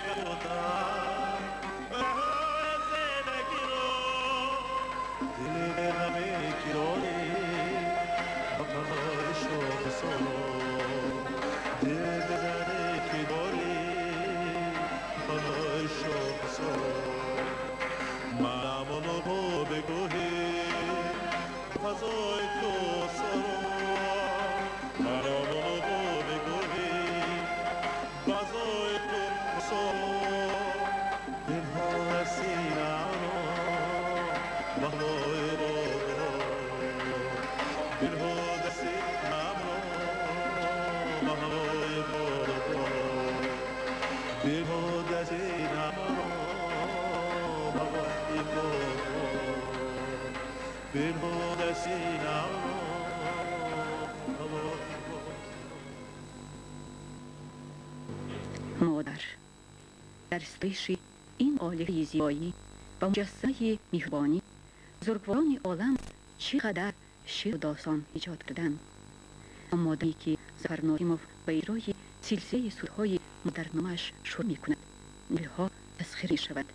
که بودم رهای زندگی رو دل همه کی داری بقای شوق سالو دل بزنه کی داری بقای شوق سالو منم اونو رو بگوهی فضای تو سالو منم اونو رو بگوهی فضای تو سالو دلها سینم رو بهوای رو دلها سینم رو بهوای رو دلها سینم رو بهوای رو دلها سینم رو مادر در ستایش این عالقه زیبایی و مجسمه مهربانی بزرگواران عالم چقدر شعر و داستان ایجاد کردند. مادری که ظفر ناظموف به اجرای سلسله سرودهای مادرنامه‌اش شروع می‌کند، دلها تسخیر می‌شود.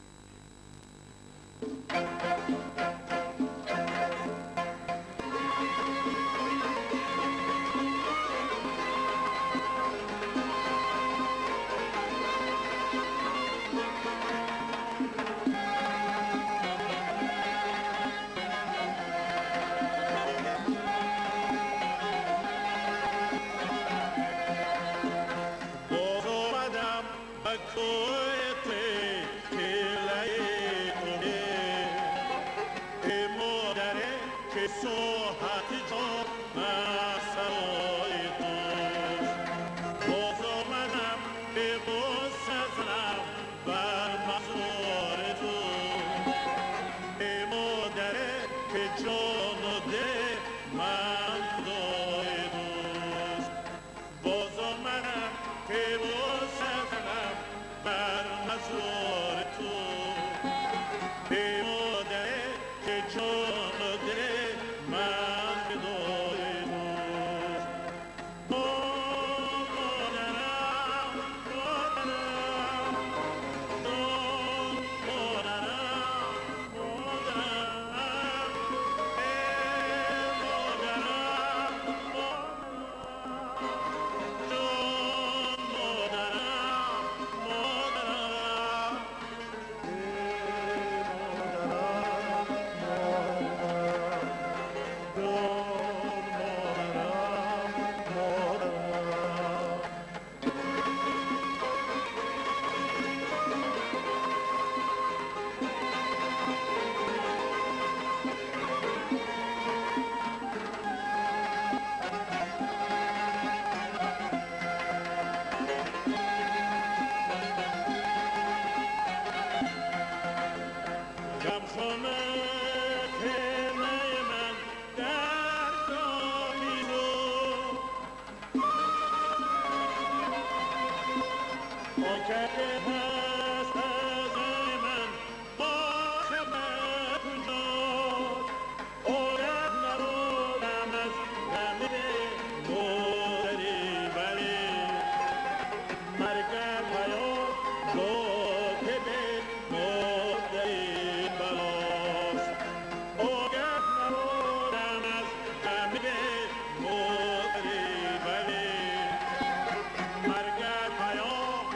مرگ پیام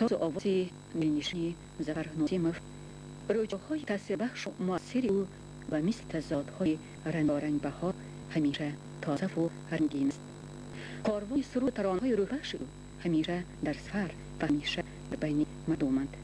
ساز و آواز نشینی ظفر نسیموف رویدادهای تاثیربخش و مؤثر او و مثل تضادهای رنگارنگ بهار همیشه تازه و رنگین است. کاروان سرود و ترانه‌های روح‌بخش او همیشه در سفر و همیشه در بین مردمند.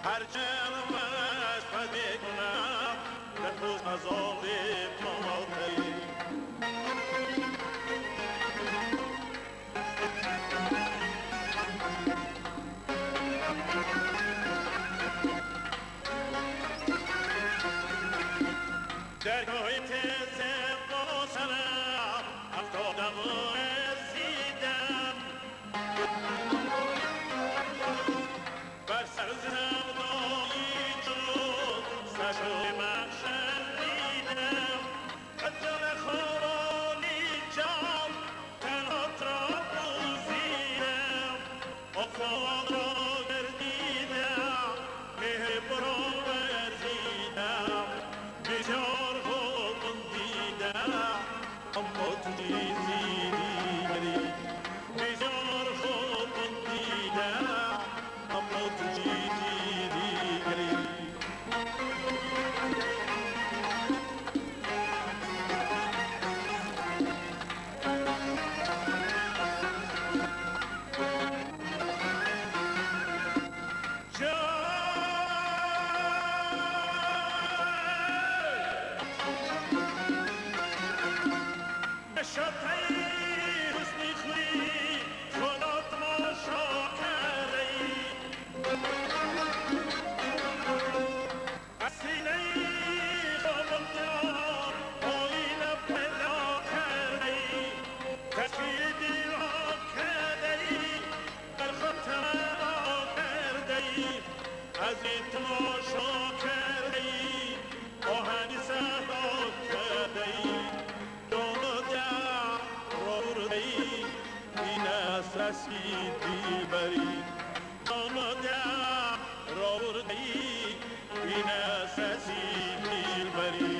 هر جنم از پدی کنم در روز مزاقی ماتی درگاه تزم با سلام افتادم و رسیدم بر سر زنم دایی جود سشوی من شنیدم از جان خالی جان تنات را بوزیدم آفاق را گردیدم مهر برا ورزیدم بسیار خوب دیدم اما تو چیزی دیگری بسیار خوب دیدم اما تو چیزی دیگری از این تماشا کرده ای آهنی صدا کرده ای دانو در را برده ای این است رسید بیبری دانو در را برده ای این است رسید بیبری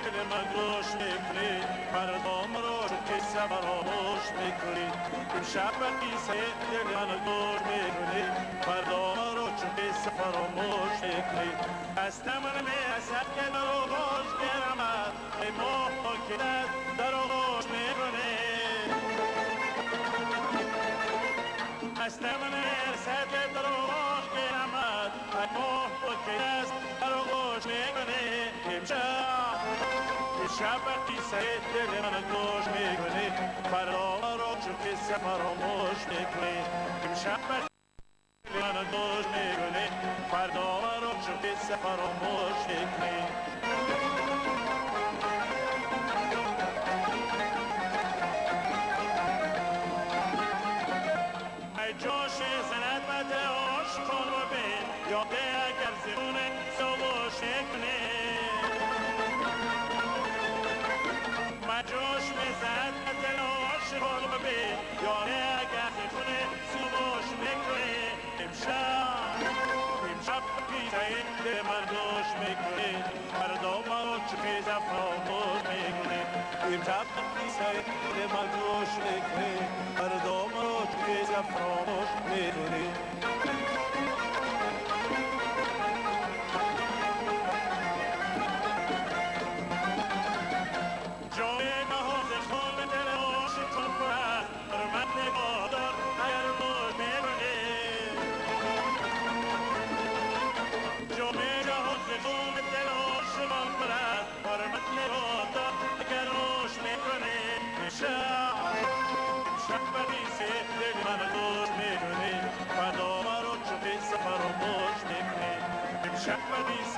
دل من گوش میکنی مردم را چون کسی فراموش میکنی امشب قصه دل من گوش میکنی مردم را چون کسی فراموش میکنی از تمن میرسد که در آغاز گرمد ای ماه که در آغاز میکنی از تمن میرسد که در آغاز گرمد ای ماه که در آغاز میکنی امشب قصه دل من گوش میکنی فردا را چون کسی فراموش میکنی امشب دل من گوش میکنی فردا را چون کسی فراموش میکنی ای جوش زند بد عاشقان رو بین یاده اگر زیرون سوش کنی جوش میزد دل عاشقان رو بین یاده اگر زیرون سوش میکنی امشب پیزه دل من گوش میکنی فردا مرا چو پیزه فراموش میکنی امشب پیزه دل من گوش میکنی فردا مرا چو پیزه فراموش میکنی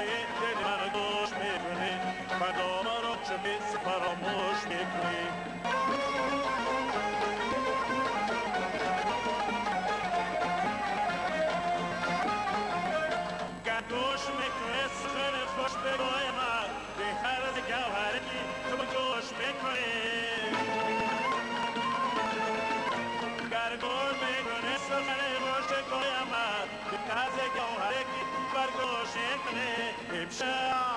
قصه دل من گوش میکنی فردا مرا چه میز فراموش میکنی گوش میکنی سخن خوش بگوی من به هر از گوهری تو گوش میکنی گر گوش میکنی سخن خوش بگوی من به هر از گوهری بر گوش میکنی امشب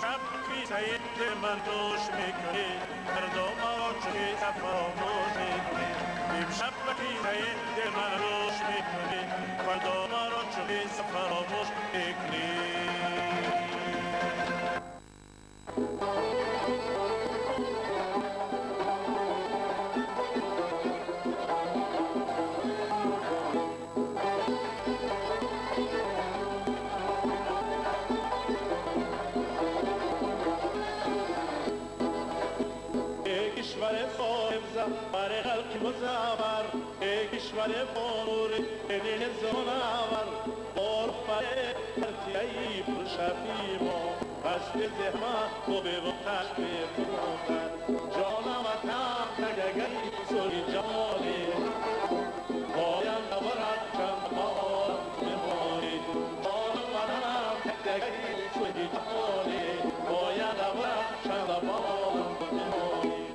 قصه دل من گوش میکنی فردا مرا چه فراموش میکنی امشب قصه دل من گوش میکنی فردا مرا چه فراموش میکنی برای خلق مزاور کشور فانور دل زناور اور برای پرتیایی پرشفی ما بست زحمت و به وقت بفروندن جانم اتم تگگری سوری جمالی بایم نبرد چند بار نمانی جانم اتم تگگری سوری جمالی بایم نبرد چند بار نمانی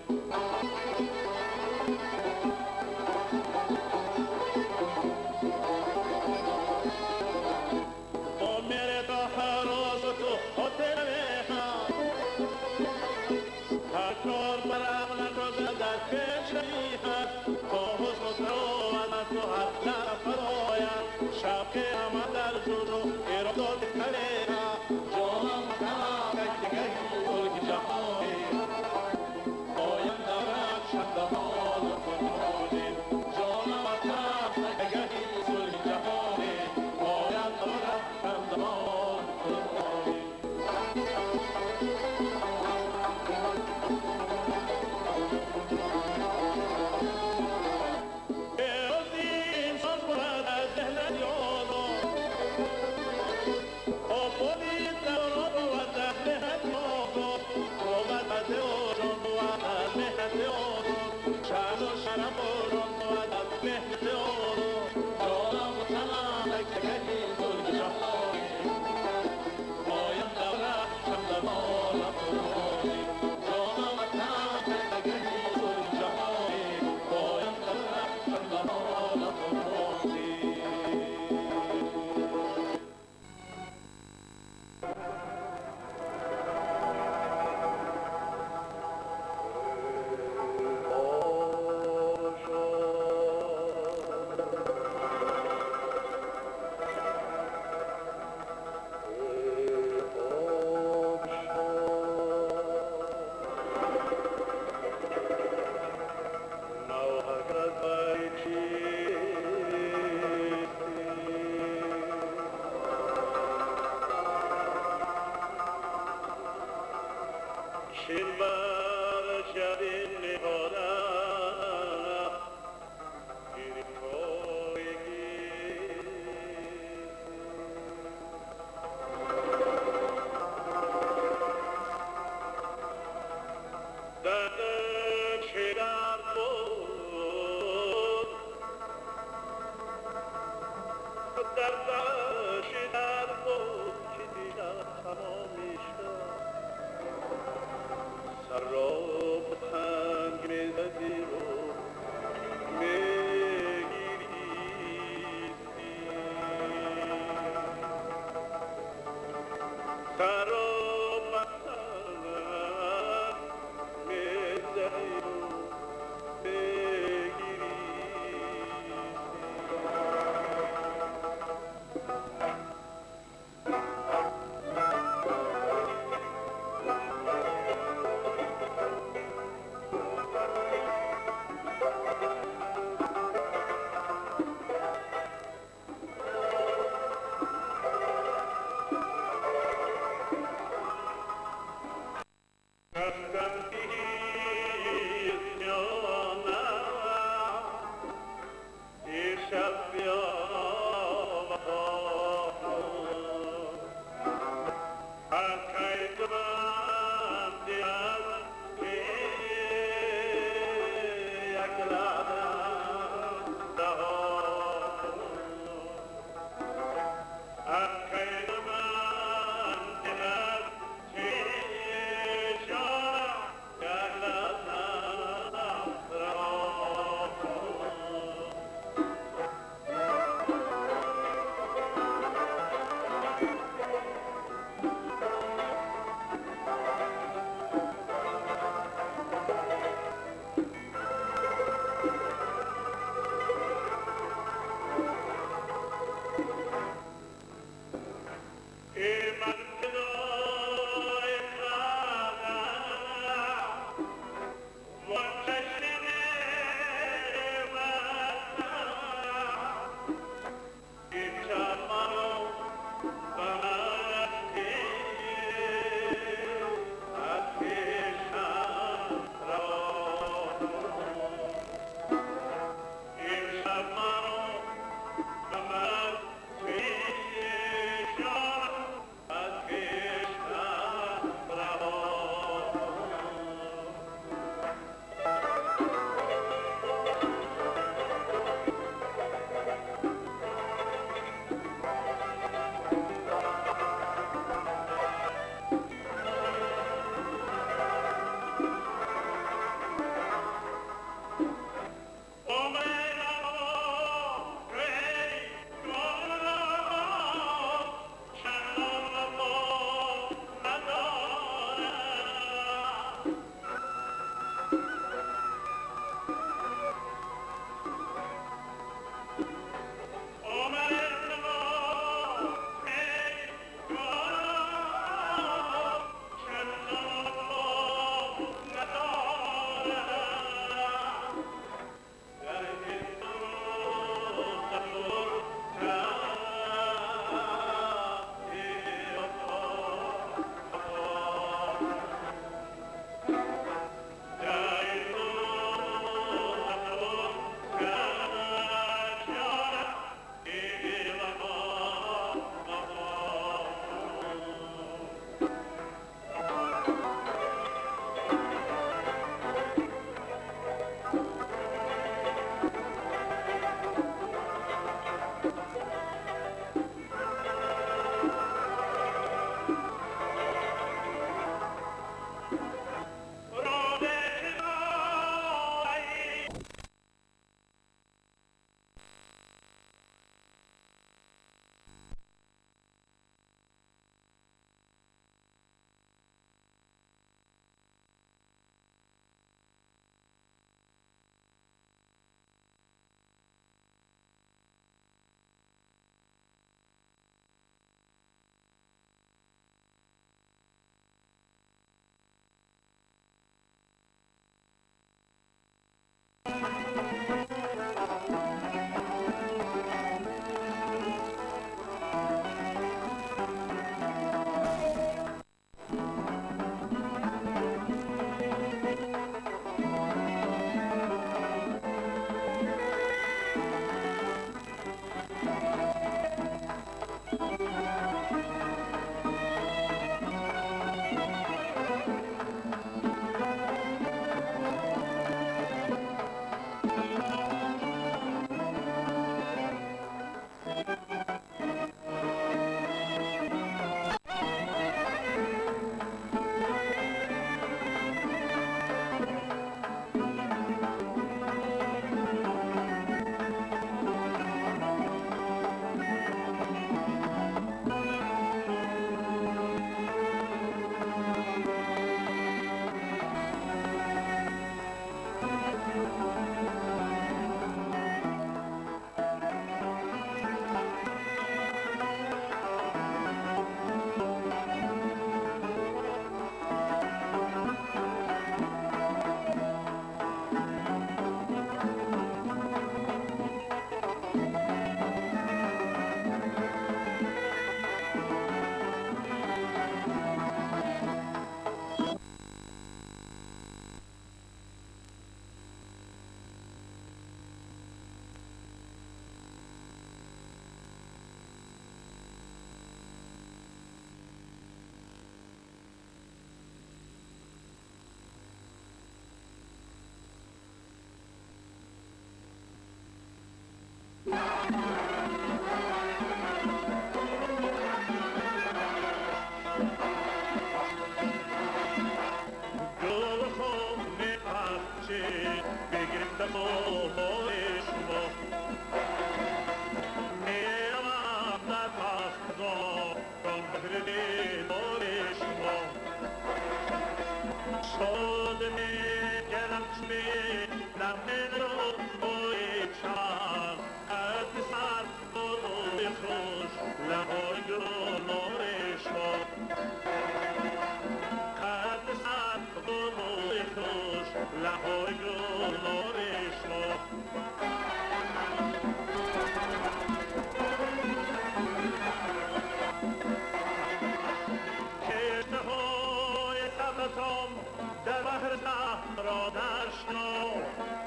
بهر را درشنو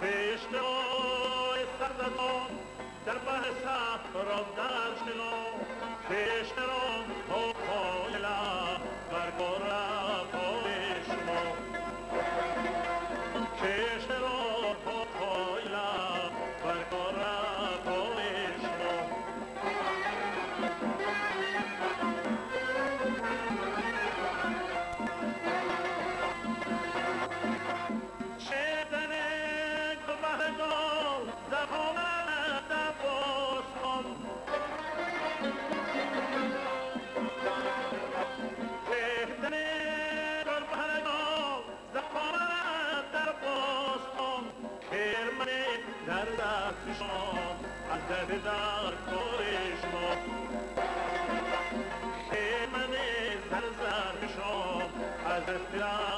پیشترای سرزدان در بهر را درشنو پیشتران پایلا برگره پایشنو پیشتران پایلا برگره پایشنو در کارش ما خیمن زر زر شام از دستم